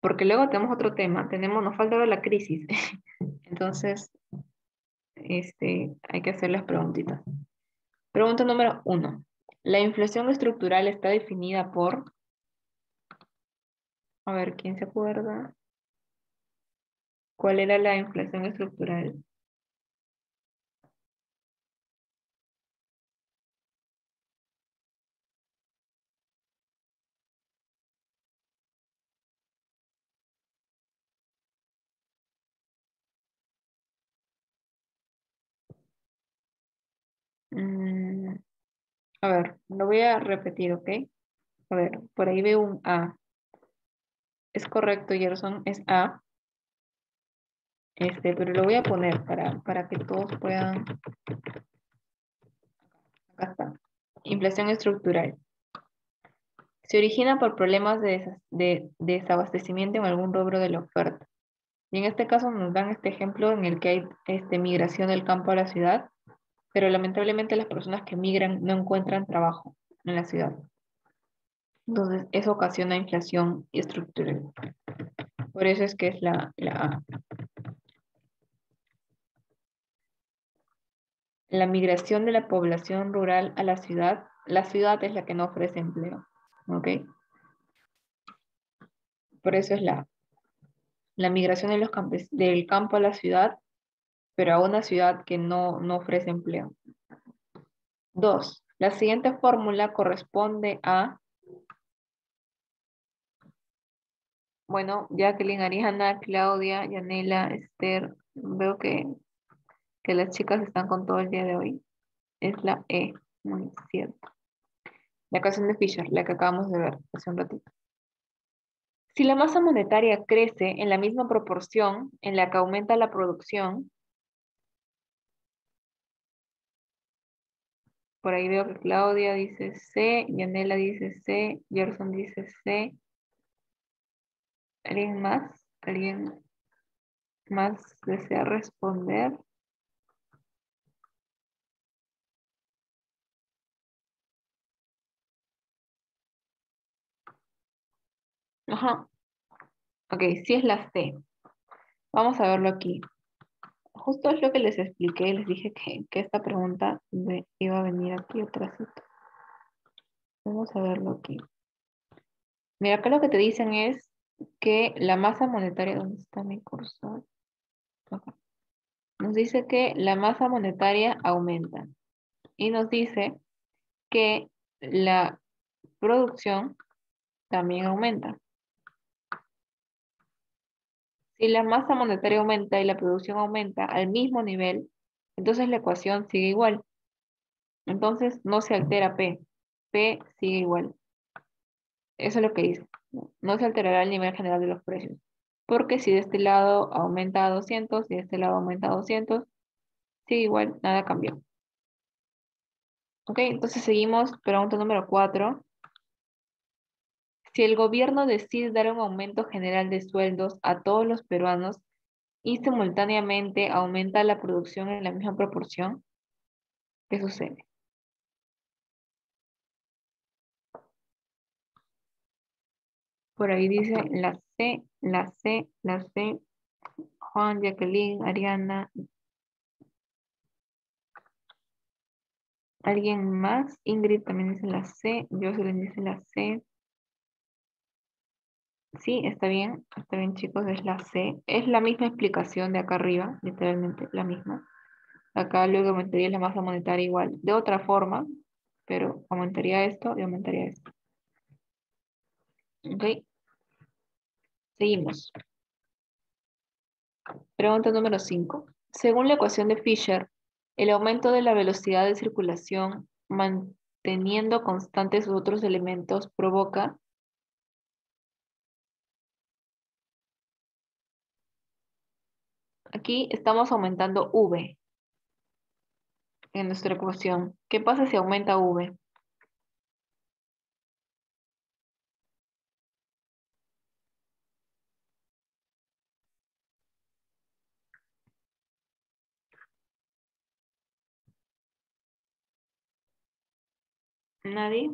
Speaker 1: Porque luego tenemos otro tema, nos falta ver la crisis. Entonces, hay que hacer las preguntitas. Pregunta número 1. La inflación estructural está definida por, a ver, ¿quién se acuerda? ¿Cuál era la inflación estructural? Mm, a ver, lo voy a repetir, ¿ok? A ver, por ahí veo un A. Es correcto, Gerson, es A. Pero lo voy a poner para que todos puedan. Acá está. Inflación estructural. Se origina por problemas de desabastecimiento en algún rubro de la oferta. Y en este caso nos dan este ejemplo en el que hay migración del campo a la ciudad, pero lamentablemente las personas que migran no encuentran trabajo en la ciudad. Entonces, eso ocasiona inflación estructural. Por eso es que es la A. La migración de la población rural a la ciudad es la que no ofrece empleo. ¿Ok? Por eso es la migración de del campo a la ciudad, pero a una ciudad que no ofrece empleo. 2. La siguiente fórmula corresponde a, bueno, Jacqueline, Ariana, Claudia, Yanela, Esther. Veo que las chicas están con todo el día de hoy. Es la E, muy cierto. La ecuación de Fisher, la que acabamos de ver hace un ratito. Si la masa monetaria crece en la misma proporción en la que aumenta la producción, por ahí veo que Claudia dice C, Yanela dice C, Gerson dice C. ¿Alguien más? ¿Alguien más desea responder? Ajá, ok, sí es la C. Vamos a verlo aquí. Justo es lo que les expliqué, les dije que esta pregunta iba a venir aquí otra cita. Vamos a verlo aquí. Mira, acá lo que te dicen es que la masa monetaria, ¿dónde está mi cursor? Acá. Nos dice que la masa monetaria aumenta y nos dice que la producción también aumenta. Si la masa monetaria aumenta y la producción aumenta al mismo nivel, entonces la ecuación sigue igual. Entonces no se altera P. P sigue igual. Eso es lo que dice. No se alterará el nivel general de los precios. Porque si de este lado aumenta a 200 y de este lado aumenta a 200, sigue igual, nada cambió. Ok, entonces seguimos. Pregunta número 4. Si el gobierno decide dar un aumento general de sueldos a todos los peruanos y simultáneamente aumenta la producción en la misma proporción, ¿qué sucede? Por ahí dice la C, la C, la C. Juan, Jacqueline, Ariana. ¿Alguien más? Ingrid también dice la C. Jocelyn dice la C. Sí, está bien chicos, es la C. Es la misma explicación de acá arriba, literalmente la misma. Acá luego aumentaría la masa monetaria igual, de otra forma, pero aumentaría esto y aumentaría esto. Ok, seguimos. Pregunta número 5. Según la ecuación de Fisher, el aumento de la velocidad de circulación manteniendo constantes otros elementos provoca. Aquí estamos aumentando V en nuestra ecuación. ¿Qué pasa si aumenta V? ¿Nadie?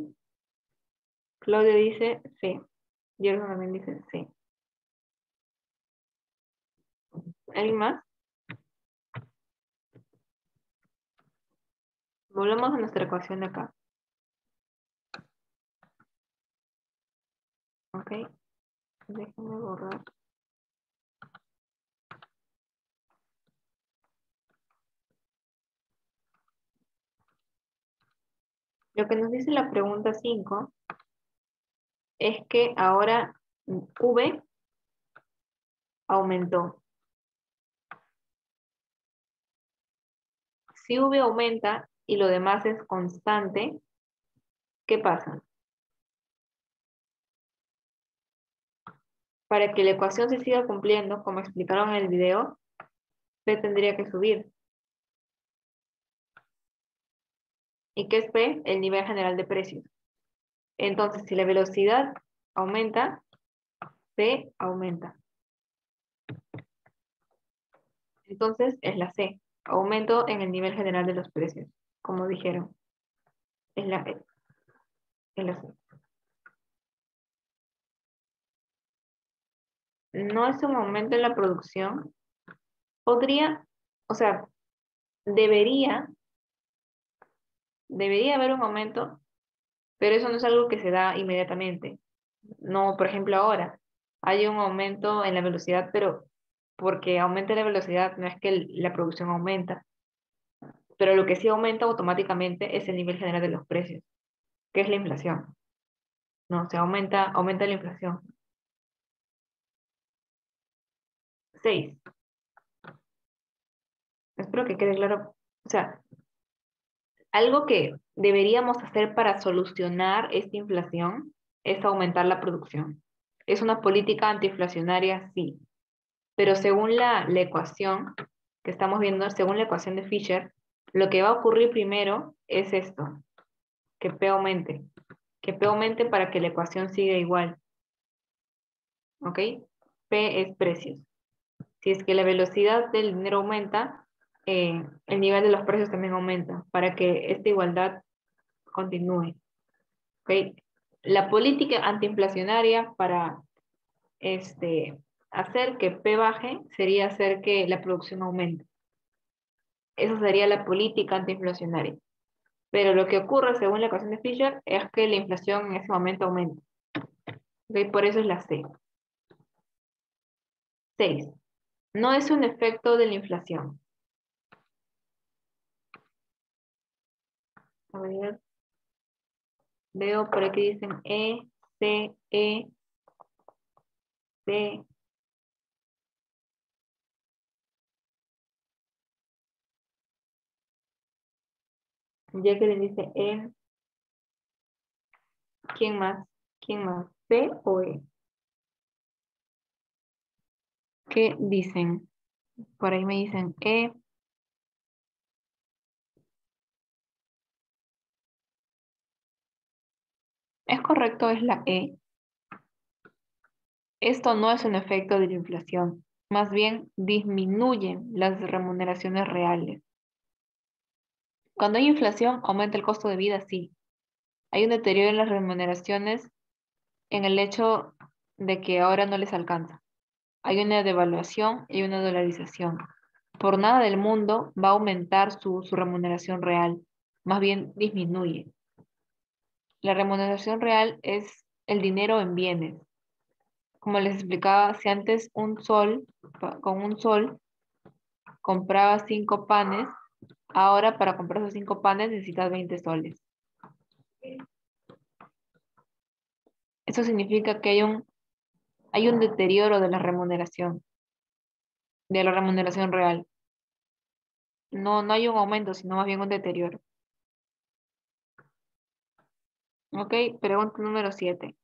Speaker 1: Claudia dice sí. Gerson también dice sí. ¿Alguien más? Volvemos a nuestra ecuación de acá. ¿Ok? Déjenme borrar. Lo que nos dice la pregunta 5 es que ahora V aumentó. Si V aumenta y lo demás es constante, ¿qué pasa? Para que la ecuación se siga cumpliendo, como explicaron en el video, P tendría que subir. ¿Y qué es P? El nivel general de precios. Entonces, si la velocidad aumenta, P aumenta. Entonces, es la C. Aumento en el nivel general de los precios, como dijeron. Es la E. Es la C. No es un aumento en la producción. Podría, o sea, debería haber un aumento, pero eso no es algo que se da inmediatamente. No, por ejemplo, ahora hay un aumento en la velocidad, pero porque aumente la velocidad no es que la producción aumenta, pero lo que sí aumenta automáticamente es el nivel general de los precios, que es la inflación. No, se aumenta la inflación. 6. Espero que quede claro. O sea, algo que deberíamos hacer para solucionar esta inflación es aumentar la producción. Es una política antiinflacionaria, sí, pero según la ecuación que estamos viendo, según la ecuación de Fisher, lo que va a ocurrir primero es esto, que P aumente. Que P aumente para que la ecuación siga igual. ¿Ok? P es precios. Si es que la velocidad del dinero aumenta, el nivel de los precios también aumenta para que esta igualdad continúe. ¿Ok? La política antiinflacionaria para hacer que P baje sería hacer que la producción aumente. Esa sería la política antiinflacionaria. Pero lo que ocurre según la ecuación de Fisher es que la inflación en ese momento aumenta. ¿Ok? Por eso es la C. 6. No es un efecto de la inflación. A ver, veo por aquí dicen C. Jacqueline dice E. ¿Quién más? ¿Quién más? ¿C o E? ¿Qué dicen? Por ahí me dicen E. Es correcto, es la E. Esto no es un efecto de la inflación, más bien disminuyen las remuneraciones reales. Cuando hay inflación, aumenta el costo de vida, sí. Hay un deterioro en las remuneraciones en el hecho de que ahora no les alcanza. Hay una devaluación y una dolarización. Por nada del mundo va a aumentar su remuneración real, más bien disminuye. La remuneración real es el dinero en bienes. Como les explicaba, si antes con un sol compraba 5 panes, ahora para comprar esos 5 panes necesitas 20 soles. Eso significa que hay un deterioro de la remuneración real. No, no hay un aumento, sino más bien un deterioro. Ok, pregunta número 7.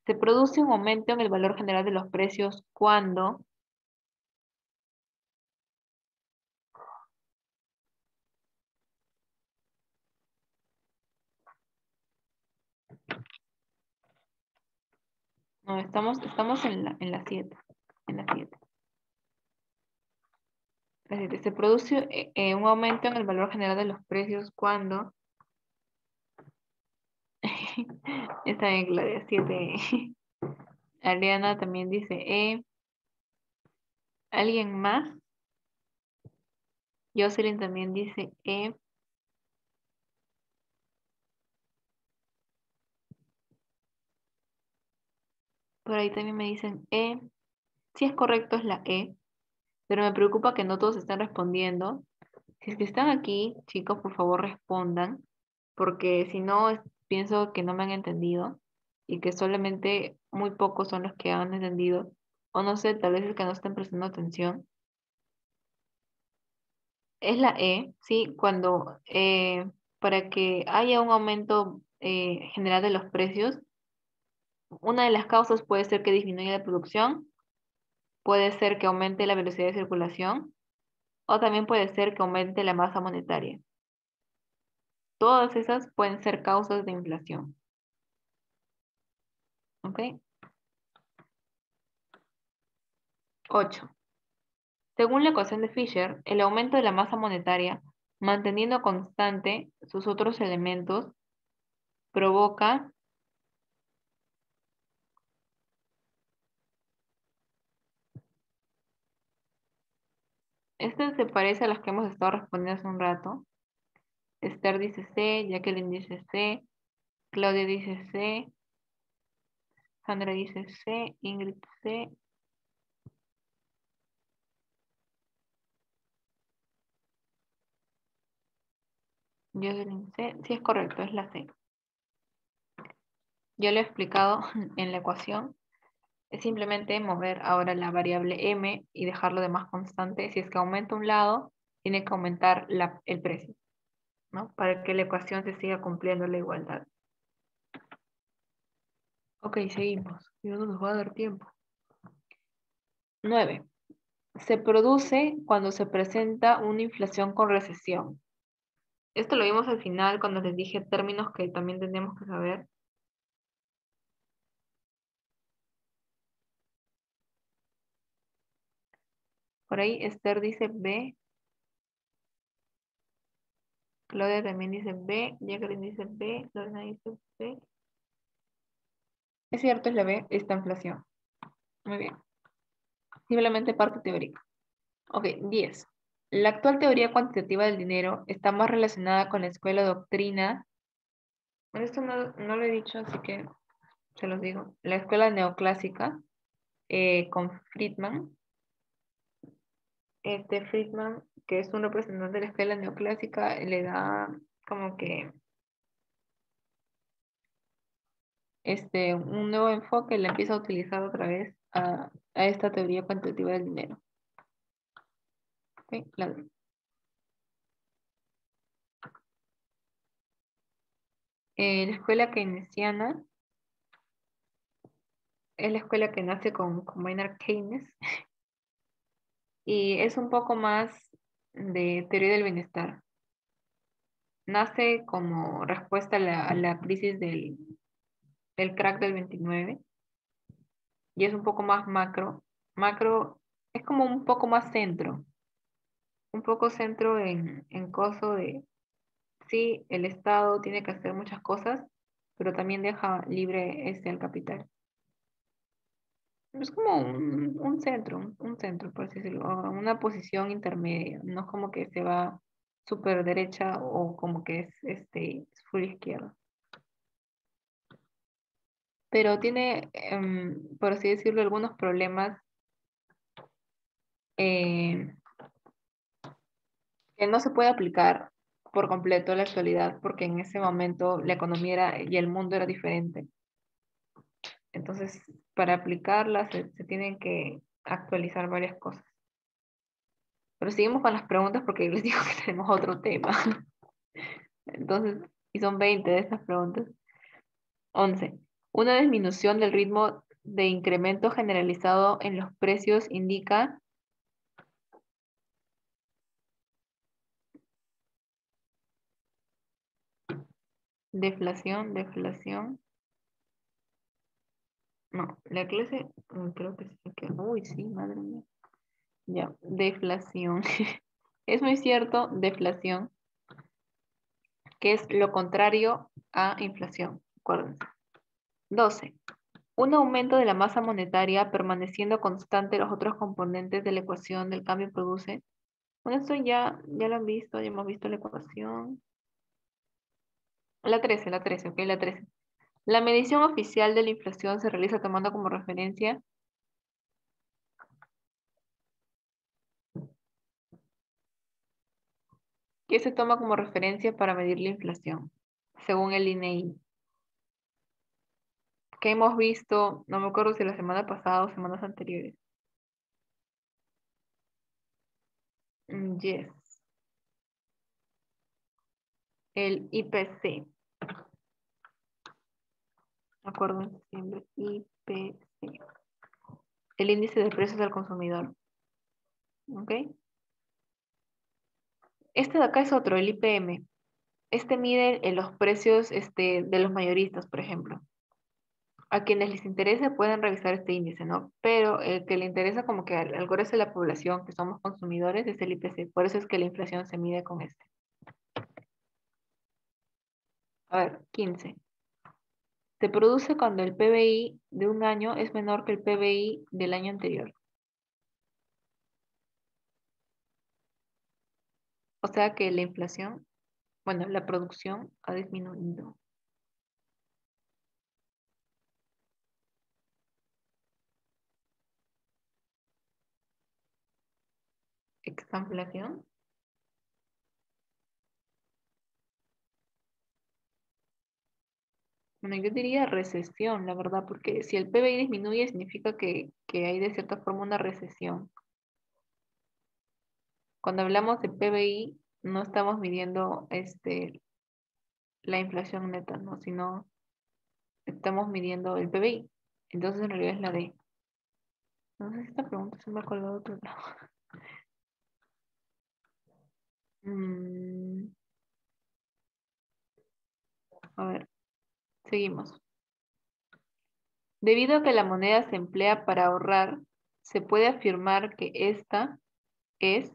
Speaker 1: Se produce un aumento en el valor general de los precios cuando no, estamos en la 7. En la 7. Se produce un aumento en el valor general de los precios cuando Está bien, Claudia, 7. Ariana también dice E. ¿Alguien más? Jocelyn también dice E. Por ahí también me dicen E. Si es correcto es la E, pero me preocupa que no todos están respondiendo. Si es que están aquí, chicos, por favor respondan, porque si no, pienso que no me han entendido y que solamente muy pocos son los que han entendido. O no sé, tal vez es que no estén prestando atención. Es la E, ¿sí? Cuando para que haya un aumento general de los precios, una de las causas puede ser que disminuya la producción, puede ser que aumente la velocidad de circulación o también puede ser que aumente la masa monetaria. Todas esas pueden ser causas de inflación. ¿Ok? 8. Según la ecuación de Fisher, el aumento de la masa monetaria, manteniendo constante sus otros elementos, provoca. Este se parece a las que hemos estado respondiendo hace un rato. Esther dice C, Jacqueline dice C, Claudia dice C, Sandra dice C, Ingrid C. Jocelyn C. Sí, es correcto, es la C. Yo lo he explicado en la ecuación. Es simplemente mover ahora la variable M y dejarlo de más constante. Si es que aumenta un lado, tiene que aumentar el precio, ¿no? Para que la ecuación se siga cumpliendo la igualdad. Ok, seguimos. Ya no nos va a dar tiempo. 9. Se produce cuando se presenta una inflación con recesión. Esto lo vimos al final cuando les dije términos que también tenemos que saber. Por ahí Esther dice B, Claudia también dice B, Jacqueline dice B, Lorena dice B. Es cierto, es la B, esta inflación. Muy bien. Simplemente parte teórica. Ok, 10. La actual teoría cuantitativa del dinero está más relacionada con la escuela doctrina. Bueno, esto no lo he dicho, así que se los digo. La escuela neoclásica con Friedman. Friedman, que es un representante de la escuela neoclásica, le da como que un nuevo enfoque, le empieza a utilizar otra vez a esta teoría cuantitativa del dinero. ¿Ok? La escuela keynesiana es la escuela que nace con Maynard Keynes y es un poco más de teoría del bienestar. Nace como respuesta a la crisis del crack del 29 y es un poco más macro. Macro es como un poco más centro, un poco centro en coso de, sí, el Estado tiene que hacer muchas cosas, pero también deja libre al capital. Es como un centro, un centro, por así decirlo, o una posición intermedia, no es como que se va súper derecha o como que es full izquierda. Pero tiene, por así decirlo, algunos problemas eh, que no se puede aplicar por completo a la actualidad, porque en ese momento la economía y el mundo era diferente. Entonces, para aplicarlas se tienen que actualizar varias cosas. Pero seguimos con las preguntas porque les digo que tenemos otro tema. Entonces, y son 20 de estas preguntas. 11. Una disminución del ritmo de incremento generalizado en los precios indica deflación, deflación. No, la clase, creo que sí. Uy, sí, madre mía. Ya, deflación. Es muy cierto, deflación, que es lo contrario a inflación. Acuérdense. 12. Un aumento de la masa monetaria permaneciendo constante los otros componentes de la ecuación del cambio produce. Bueno, esto ya lo han visto, ya hemos visto la ecuación. La 13, ok, la 13. La medición oficial de la inflación se realiza tomando como referencia. ¿Qué se toma como referencia para medir la inflación? Según el INEI. Que hemos visto, no me acuerdo si la semana pasada o semanas anteriores. Yes. El IPC. Me acuerdo en diciembre. IPC. El índice de precios al consumidor. ¿Ok? Este de acá es otro, el IPM. Este mide los precios de los mayoristas, por ejemplo. A quienes les interese pueden revisar este índice, ¿no? Pero el que le interesa como que al grueso de la población, que somos consumidores, es el IPC. Por eso es que la inflación se mide con este. A ver, 15. Se produce cuando el PBI de un año es menor que el PBI del año anterior. O sea que la inflación, bueno, la producción ha disminuido. ¿Expanflación? Bueno, yo diría recesión, la verdad, porque si el PBI disminuye significa que hay de cierta forma una recesión. Cuando hablamos de PBI, no estamos midiendo la inflación neta, ¿no? Sino estamos midiendo el PBI. Entonces en realidad es la D. No sé si esta pregunta se me ha colgado de otro lado. Mm, a ver, seguimos. Debido a que la moneda se emplea para ahorrar, se puede afirmar que esta es,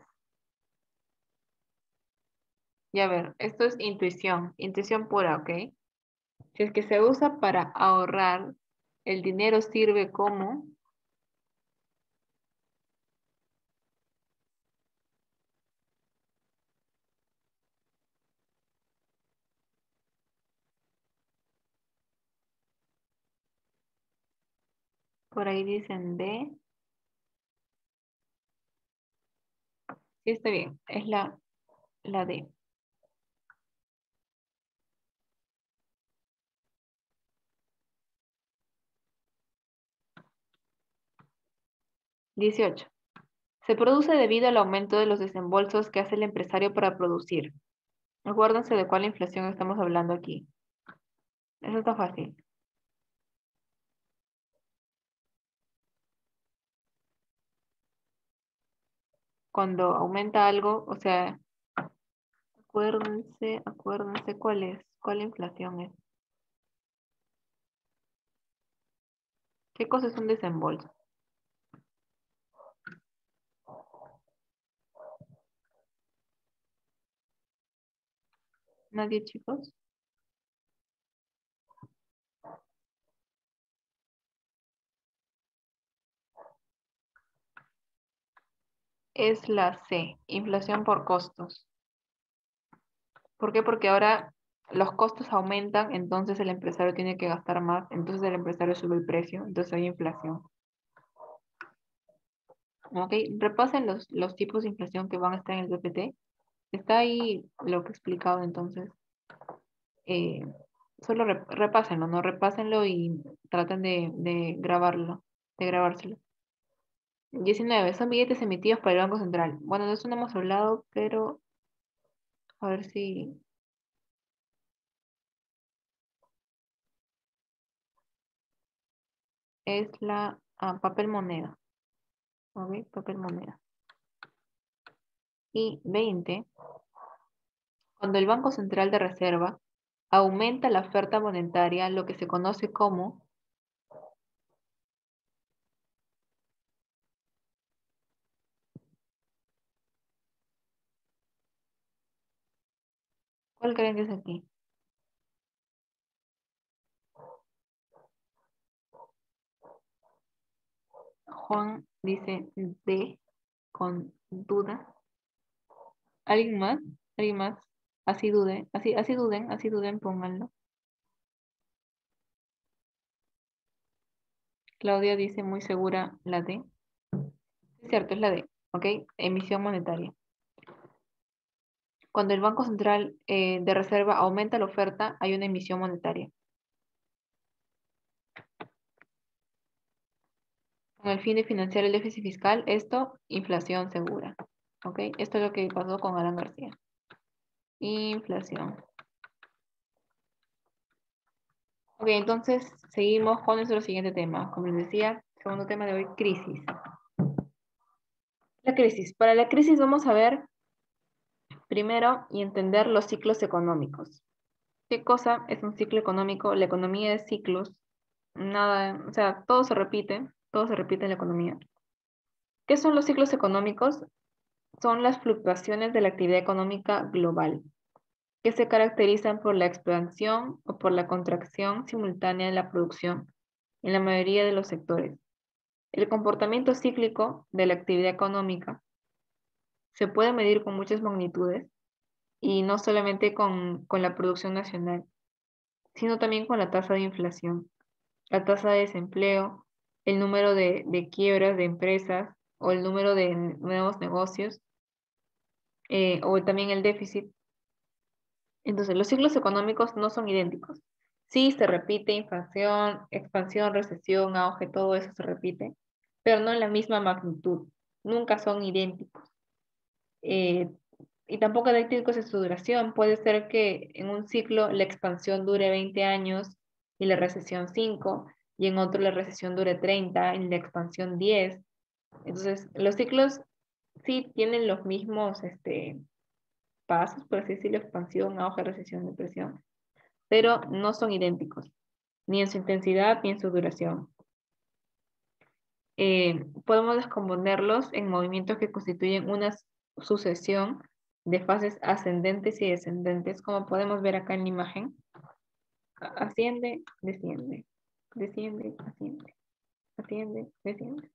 Speaker 1: ya ver, esto es intuición pura, ¿ok? Si es que se usa para ahorrar, el dinero sirve como, por ahí dicen D, sí está bien, es la D. 18. Se produce debido al aumento de los desembolsos que hace el empresario para producir. Acuérdense de cuál inflación estamos hablando aquí. Eso está fácil. Cuando aumenta algo, o sea, acuérdense cuál inflación es. ¿Qué cosa es un desembolso? ¿Nadie, chicos? Es la C, inflación por costos. ¿Por qué? Porque ahora los costos aumentan, entonces el empresario tiene que gastar más, entonces el empresario sube el precio, entonces hay inflación. ¿Ok? Repasen los tipos de inflación que van a estar en el PPT. Está ahí lo que he explicado, entonces. eh, Solo repásenlo, ¿no? Repásenlo y traten de grabarlo, de grabárselo. 19. Son billetes emitidos por el Banco Central. Bueno, de eso no hemos hablado, pero a ver si es la papel moneda. ¿Ok? Papel moneda. Y 20. Cuando el Banco Central de Reserva aumenta la oferta monetaria, lo que se conoce como, ¿cuál creen que es aquí? Juan dice D con duda. ¿Alguien más? ¿Alguien más? Así duden, así duden, pónganlo. Claudia dice muy segura la D. Es cierto, es la D, ¿ok? Emisión monetaria. Cuando el Banco Central de Reserva aumenta la oferta, hay una emisión monetaria. Con el fin de financiar el déficit fiscal, esto, inflación segura. ¿Ok? Esto es lo que pasó con Alan García. Inflación. Ok, entonces seguimos con nuestro siguiente tema. Como les decía, segundo tema de hoy, crisis. La crisis. Para la crisis vamos a ver primero y entender los ciclos económicos. ¿Qué cosa es un ciclo económico? La economía es ciclos. Nada, o sea, todo se repite en la economía. ¿Qué son los ciclos económicos? Son las fluctuaciones de la actividad económica global, que se caracterizan por la expansión o por la contracción simultánea de la producción en la mayoría de los sectores. El comportamiento cíclico de la actividad económica se puede medir con muchas magnitudes y no solamente con la producción nacional, sino también con la tasa de inflación, la tasa de desempleo, el número de quiebras de empresas o el número de nuevos negocios, o también el déficit. Entonces, los ciclos económicos no son idénticos. Sí, se repite inflación, expansión, recesión, auge, todo eso se repite, pero no en la misma magnitud. Nunca son idénticos. Eh, y tampoco idénticos en su duración. Puede ser que en un ciclo la expansión dure 20 años y la recesión 5, y en otro la recesión dure 30 y la expansión 10. Entonces, los ciclos sí tienen los mismos pasos, por así decirlo, expansión, auge, recesión, depresión, pero no son idénticos, ni en su intensidad ni en su duración. Podemos descomponerlos en movimientos que constituyen una sucesión de fases ascendentes y descendentes, como podemos ver acá en la imagen. Asciende, desciende, desciende, asciende, asciende, desciende.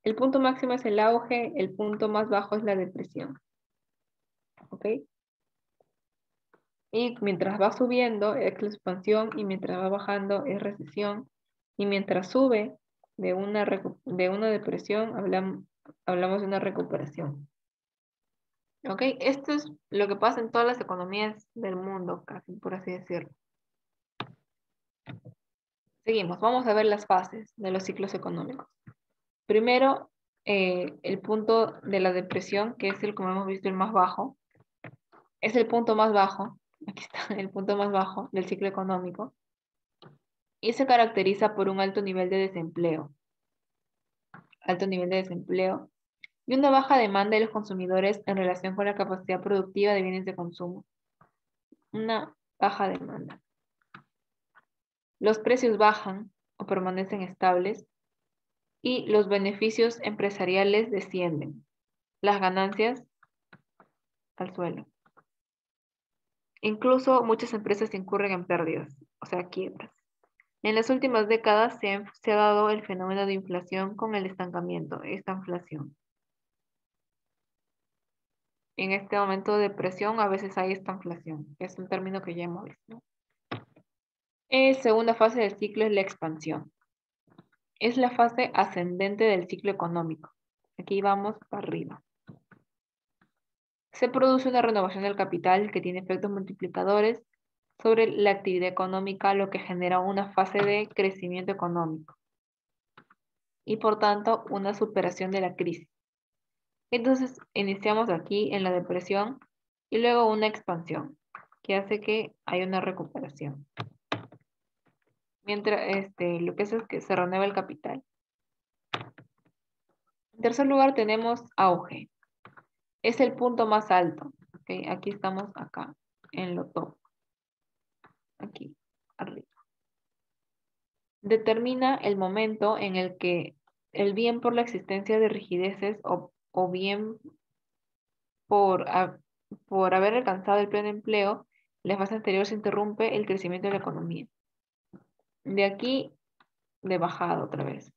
Speaker 1: El punto máximo es el auge, el punto más bajo es la depresión. ¿Ok? Y mientras va subiendo es la expansión y mientras va bajando es recesión. Y mientras sube de una depresión, hablamos de una recuperación. ¿Ok? Esto es lo que pasa en todas las economías del mundo, casi por así decirlo. Seguimos, vamos a ver las fases de los ciclos económicos. Primero, el punto de la depresión, que es el, como hemos visto, el más bajo. Es el punto más bajo, aquí está, el punto más bajo del ciclo económico. Y se caracteriza por un alto nivel de desempleo. Alto nivel de desempleo y una baja demanda de los consumidores en relación con la capacidad productiva de bienes de consumo. Una baja demanda. Los precios bajan o permanecen estables y los beneficios empresariales descienden. Las ganancias al suelo. Incluso muchas empresas incurren en pérdidas, o sea, quiebras. En las últimas décadas se ha dado el fenómeno de inflación con el estancamiento, esta inflación. En este momento de presión a veces hay estanflación, que es un término que ya hemos visto. Segunda fase del ciclo es la expansión. Es la fase ascendente del ciclo económico. Aquí vamos para arriba. Se produce una renovación del capital que tiene efectos multiplicadores sobre la actividad económica, lo que genera una fase de crecimiento económico y por tanto una superación de la crisis. Entonces iniciamos aquí en la depresión y luego una expansión que hace que haya una recuperación. Mientras lo que es que se renueva el capital. En tercer lugar tenemos auge. Es el punto más alto. ¿Okay? Aquí estamos acá, en lo top. Aquí, arriba. Determina el momento en el que el bien por la existencia de rigideces o bien por haber alcanzado el pleno empleo, la fase anterior se interrumpe el crecimiento de la economía. De aquí, de bajada otra vez.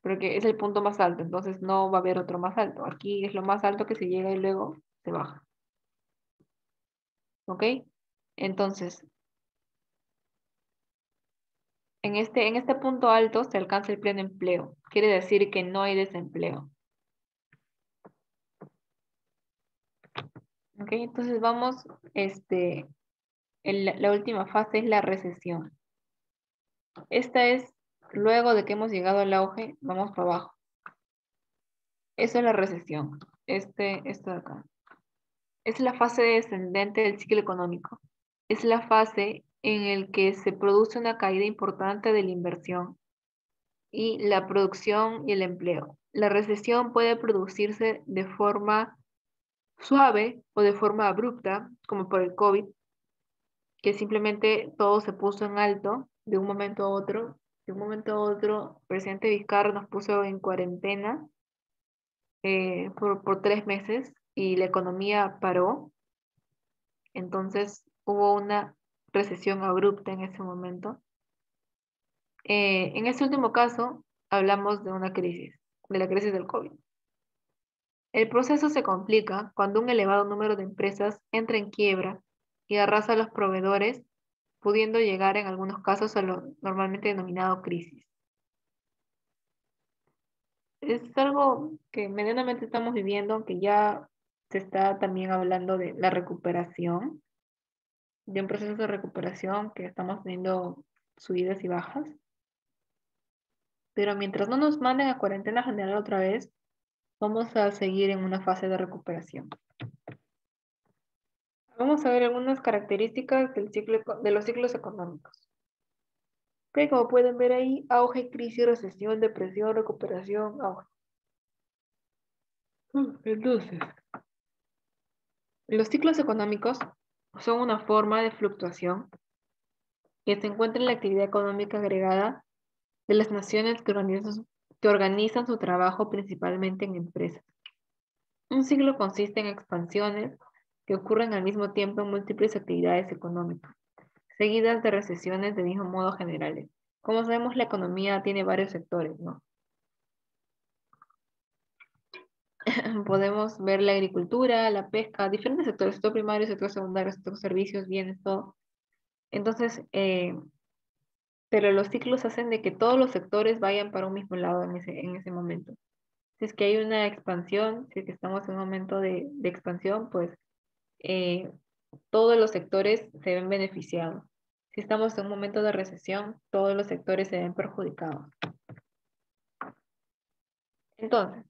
Speaker 1: porque es el punto más alto, entonces no va a haber otro más alto. Aquí es lo más alto que se llega y luego se baja. ¿Ok? Entonces, en este punto alto se alcanza el pleno empleo. Quiere decir que no hay desempleo. ¿Ok? Entonces vamos, la última fase es la recesión. Esta es, luego de que hemos llegado al auge, vamos para abajo. Eso es la recesión. Esto de acá. Es la fase descendente del ciclo económico. Es la fase en la que se produce una caída importante de la inversión y la producción y el empleo. La recesión puede producirse de forma suave o de forma abrupta, como por el COVID, que simplemente todo se puso en alto de un momento a otro. De un momento a otro, el presidente Vizcarra nos puso en cuarentena por 3 meses y la economía paró. Entonces hubo una recesión abrupta en ese momento. En este último caso, hablamos de una crisis, de la crisis del COVID. El proceso se complica cuando un elevado número de empresas entra en quiebra y arrasa a los proveedores, pudiendo llegar en algunos casos a lo normalmente denominado crisis. Es algo que medianamente estamos viviendo, aunque ya se está también hablando de la recuperación, de un proceso de recuperación que estamos teniendo subidas y bajas. Pero mientras no nos manden a cuarentena general otra vez, vamos a seguir en una fase de recuperación. Vamos a ver algunas características de los ciclos económicos. Que como pueden ver ahí, auge, crisis, recesión, depresión, recuperación, auge. Entonces, los ciclos económicos son una forma de fluctuación que se encuentra en la actividad económica agregada de las naciones que organizan su trabajo principalmente en empresas. Un ciclo consiste en expansiones que ocurren al mismo tiempo en múltiples actividades económicas, seguidas de recesiones de mismo modo generales. Como sabemos, la economía tiene varios sectores, ¿no? Podemos ver la agricultura, la pesca, diferentes sectores, sector primario, sector secundario, sector servicios, bienes, todo. Entonces, pero los ciclos hacen de que todos los sectores vayan para un mismo lado en ese momento. Si es que hay una expansión, si es que estamos en un momento de expansión, pues eh, todos los sectores se ven beneficiados. Si estamos en un momento de recesión, todos los sectores se ven perjudicados. Entonces,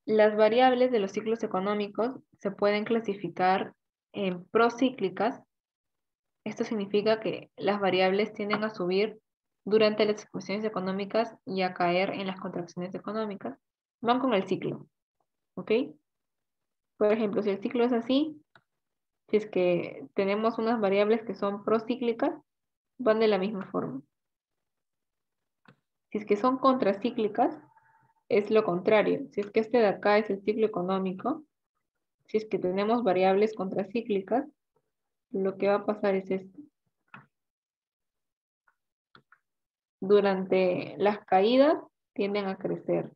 Speaker 1: las variables de los ciclos económicos se pueden clasificar en procíclicas. Esto significa que las variables tienden a subir durante las expansiones económicas y a caer en las contracciones económicas. Van con el ciclo, ¿ok? Por ejemplo, si el ciclo es así, si es que tenemos unas variables que son procíclicas, van de la misma forma. Si es que son contracíclicas, es lo contrario. Si es que este de acá es el ciclo económico, si es que tenemos variables contracíclicas, lo que va a pasar es esto. Durante las caídas tienden a crecer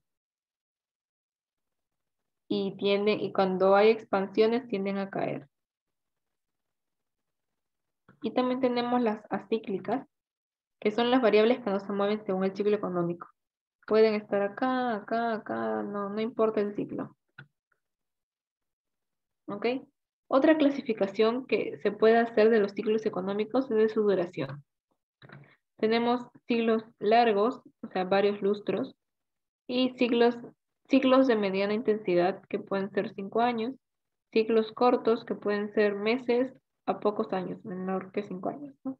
Speaker 1: y cuando hay expansiones tienden a caer. Y también tenemos las acíclicas, que son las variables que no se mueven según el ciclo económico. Pueden estar acá, acá, acá, no importa el ciclo. ¿Ok? Otra clasificación que se puede hacer de los ciclos económicos es de su duración. Tenemos ciclos largos, o sea, varios lustros, y ciclos de mediana intensidad que pueden ser 5 años, ciclos cortos que pueden ser meses a pocos años, menor que 5 años, ¿no?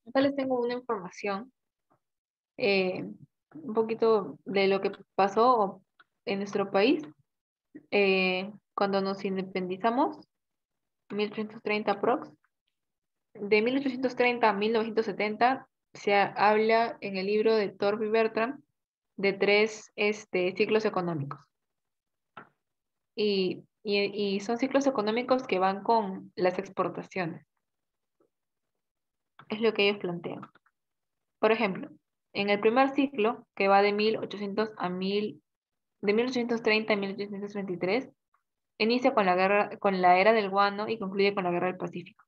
Speaker 1: Acá les tengo una información, eh, un poquito de lo que pasó en nuestro país cuando nos independizamos, 1830 prox. De 1830 a 1970 se habla en el libro de Thorby Bertram de tres ciclos económicos. Y son ciclos económicos que van con las exportaciones. Es lo que ellos plantean. Por ejemplo, En el primer ciclo, que va de 1800 a 1000, de 1830 a 1823, inicia con la guerra, con la era del guano y concluye con la guerra del Pacífico.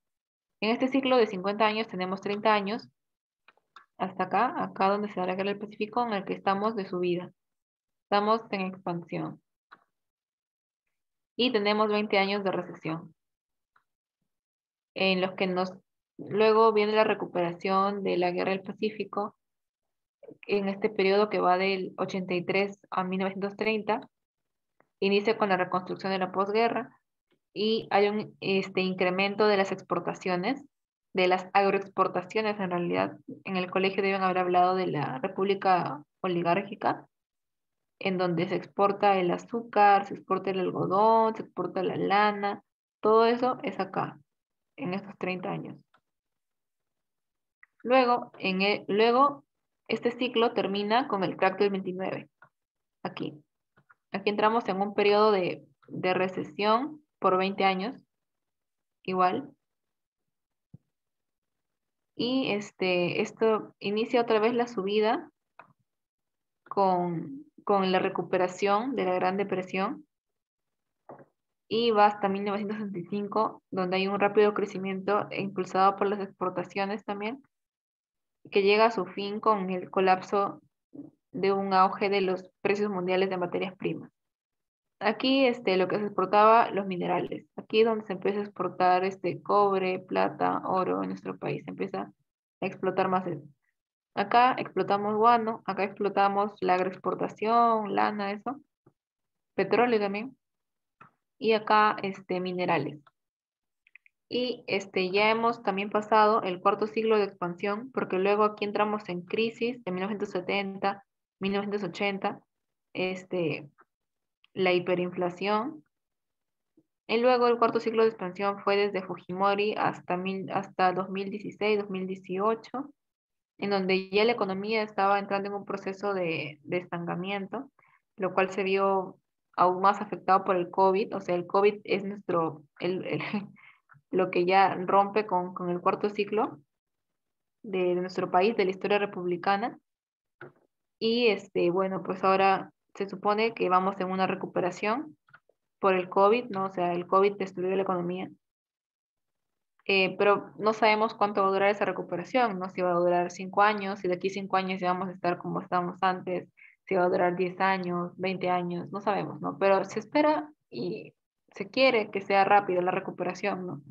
Speaker 1: En este ciclo de 50 años tenemos 30 años hasta acá donde se da la guerra del Pacífico, en el que estamos de subida. Estamos en expansión. Y tenemos 20 años de recesión, en los que luego viene la recuperación de la guerra del Pacífico, en este periodo que va del 83 a 1930, inicia con la reconstrucción de la posguerra y hay un incremento de las exportaciones, de las agroexportaciones en realidad. En el colegio deben haber hablado de la República Oligárquica, en donde se exporta el azúcar, se exporta el algodón, se exporta la lana, todo eso es acá, en estos 30 años. Luego, este ciclo termina con el crack del 29, aquí. Aquí entramos en un periodo de recesión por 20 años, igual. Y esto inicia otra vez la subida con la recuperación de la Gran Depresión y va hasta 1965, donde hay un rápido crecimiento impulsado por las exportaciones también, que llega a su fin con el colapso de un auge de los precios mundiales de materias primas. Aquí lo que se exportaba, los minerales. Aquí es donde se empieza a exportar cobre, plata, oro en nuestro país. Se empieza a explotar más eso. Acá explotamos guano, acá explotamos la agroexportación, lana, eso, petróleo también, y acá minerales. Y ya hemos también pasado el cuarto siglo de expansión, porque luego aquí entramos en crisis de 1970, 1980, la hiperinflación. Y luego el cuarto ciclo de expansión fue desde Fujimori hasta 2016, 2018, en donde ya la economía estaba entrando en un proceso de estancamiento, lo cual se vio aún más afectado por el COVID. O sea, el COVID es lo que ya rompe con el cuarto ciclo de nuestro país, de la historia republicana. Y bueno, pues ahora se supone que vamos en una recuperación por el COVID, ¿no? O sea, el COVID destruyó la economía. Pero no sabemos cuánto va a durar esa recuperación, ¿no? Si va a durar 5 años, si de aquí 5 años ya vamos a estar como estábamos antes, si va a durar 10 años, 20 años, no sabemos, ¿no? Pero se espera y se quiere que sea rápida la recuperación, ¿no?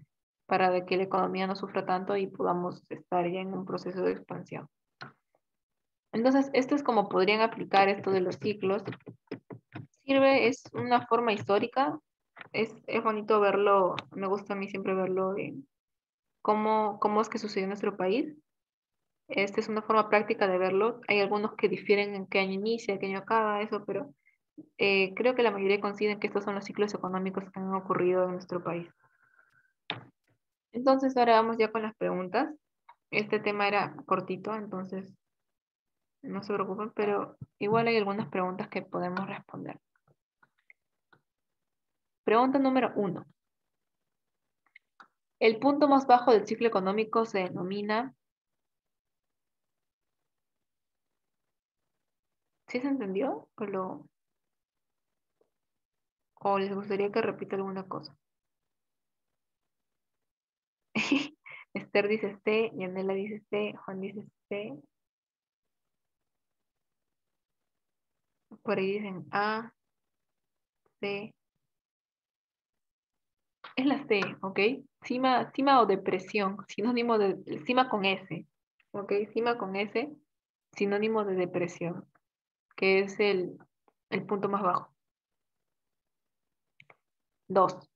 Speaker 1: Para de que la economía no sufra tanto y podamos estar ya en un proceso de expansión. Entonces, esto es como podrían aplicar esto de los ciclos. Sirve, es una forma histórica, es bonito verlo, me gusta a mí siempre verlo en cómo es que sucedió en nuestro país. Esta es una forma práctica de verlo. Hay algunos que difieren en qué año inicia, qué año acaba, eso, pero creo que la mayoría coinciden que estos son los ciclos económicos que han ocurrido en nuestro país. Entonces, ahora vamos ya con las preguntas. Este tema era cortito, entonces no se preocupen, pero igual hay algunas preguntas que podemos responder. Pregunta número 1. El punto más bajo del ciclo económico se denomina... ¿Sí se entendió? ¿O les gustaría que repita alguna cosa? Esther dice C, Yanela dice C, Juan dice C, por ahí dicen A, C. Es la C, ¿ok? Cima o depresión, sinónimo de cima con S, ¿ok? Cima con S, sinónimo de depresión, que es el punto más bajo. 2.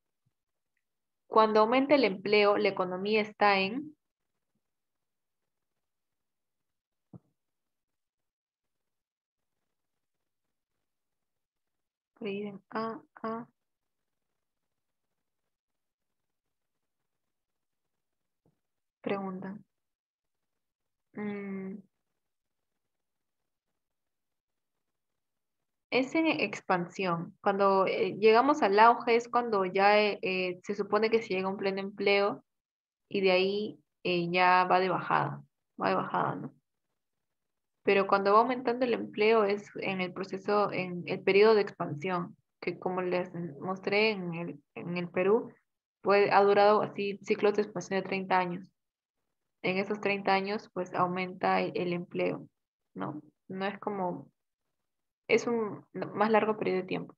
Speaker 1: Cuando aumenta el empleo, la economía está en... Por ahí dicen A, preguntan. Es en expansión. Cuando llegamos al auge es cuando ya se supone que se llega a un pleno empleo y de ahí ya va de bajada, ¿no? pero cuando va aumentando el empleo es en el proceso, en el periodo de expansión, que como les mostré en el Perú, ha durado así ciclos de expansión de 30 años. En esos 30 años, pues aumenta el empleo, ¿no? No es como, es un más largo periodo de tiempo.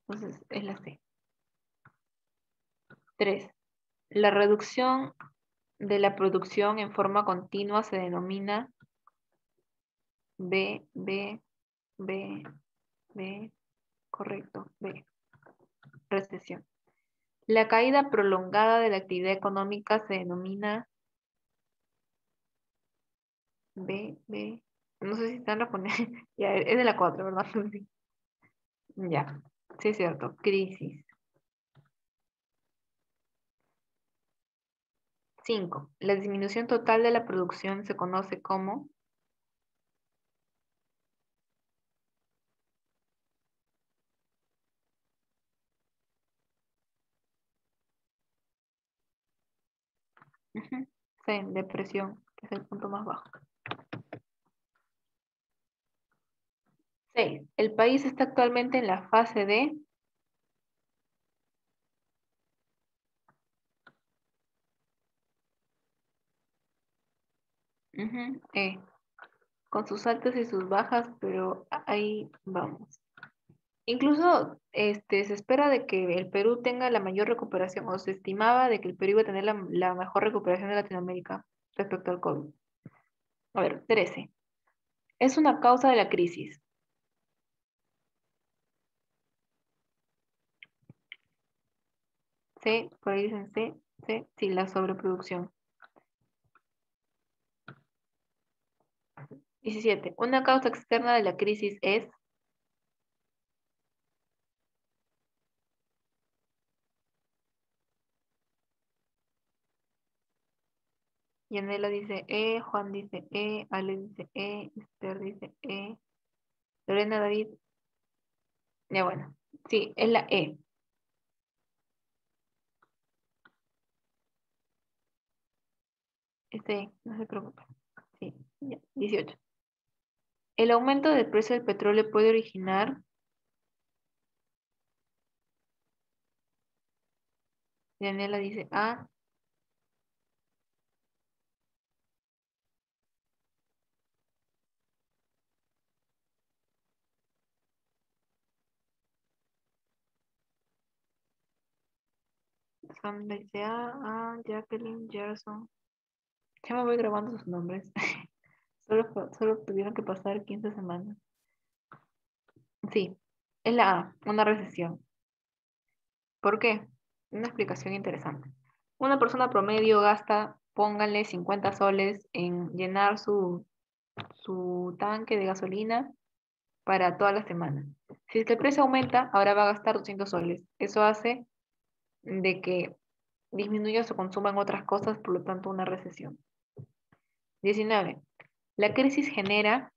Speaker 1: Entonces, es la C. 3. La reducción de la producción en forma continua se denomina B, B, B, B, correcto, B, recesión. La caída prolongada de la actividad económica se denomina B, B, no sé si están respondiendo, ya, es de la 4, ¿verdad? Sí. Ya, sí es cierto, crisis. 5. La disminución total de la producción se conoce como ujú, C, depresión, que es el punto más bajo. 6. El país está actualmente en la fase de E, con sus altas y sus bajas, pero ahí vamos. Incluso se espera de que el Perú tenga la mayor recuperación, o se estimaba de que el Perú iba a tener la mejor recuperación de Latinoamérica respecto al COVID. A ver, 13. Es una causa de la crisis. C, por ahí dicen C, C, sí, la sobreproducción. 17. Una causa externa de la crisis es, Yanela dice E, Juan dice E, Ale dice E, Esther dice E, Lorena David, ya bueno, sí, es la E. No se preocupe. Sí, ya, 18. El aumento del precio del petróleo puede originar, Yanela dice A, Sandra dice A, Jacqueline, Gerson. Ya me voy grabando sus nombres. Solo tuvieron que pasar 15 semanas. Sí, es la A, una recesión. ¿Por qué? Una explicación interesante. Una persona promedio gasta, pónganle 50 soles en llenar su tanque de gasolina para toda la semana. Si es que el precio aumenta, ahora va a gastar 200 soles. Eso hace de que disminuya su consumo en otras cosas, por lo tanto, una recesión. 19. La crisis genera,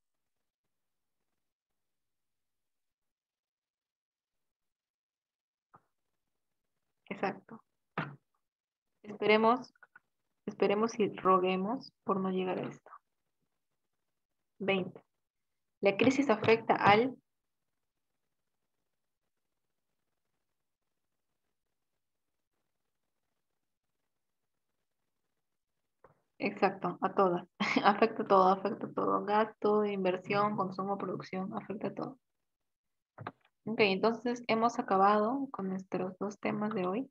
Speaker 1: exacto. Esperemos, esperemos y roguemos por no llegar a esto. 20. La crisis afecta al, exacto, a todas. Afecta todo. Gasto, inversión, consumo, producción, afecta a todo. Ok, entonces hemos acabado con nuestros dos temas de hoy.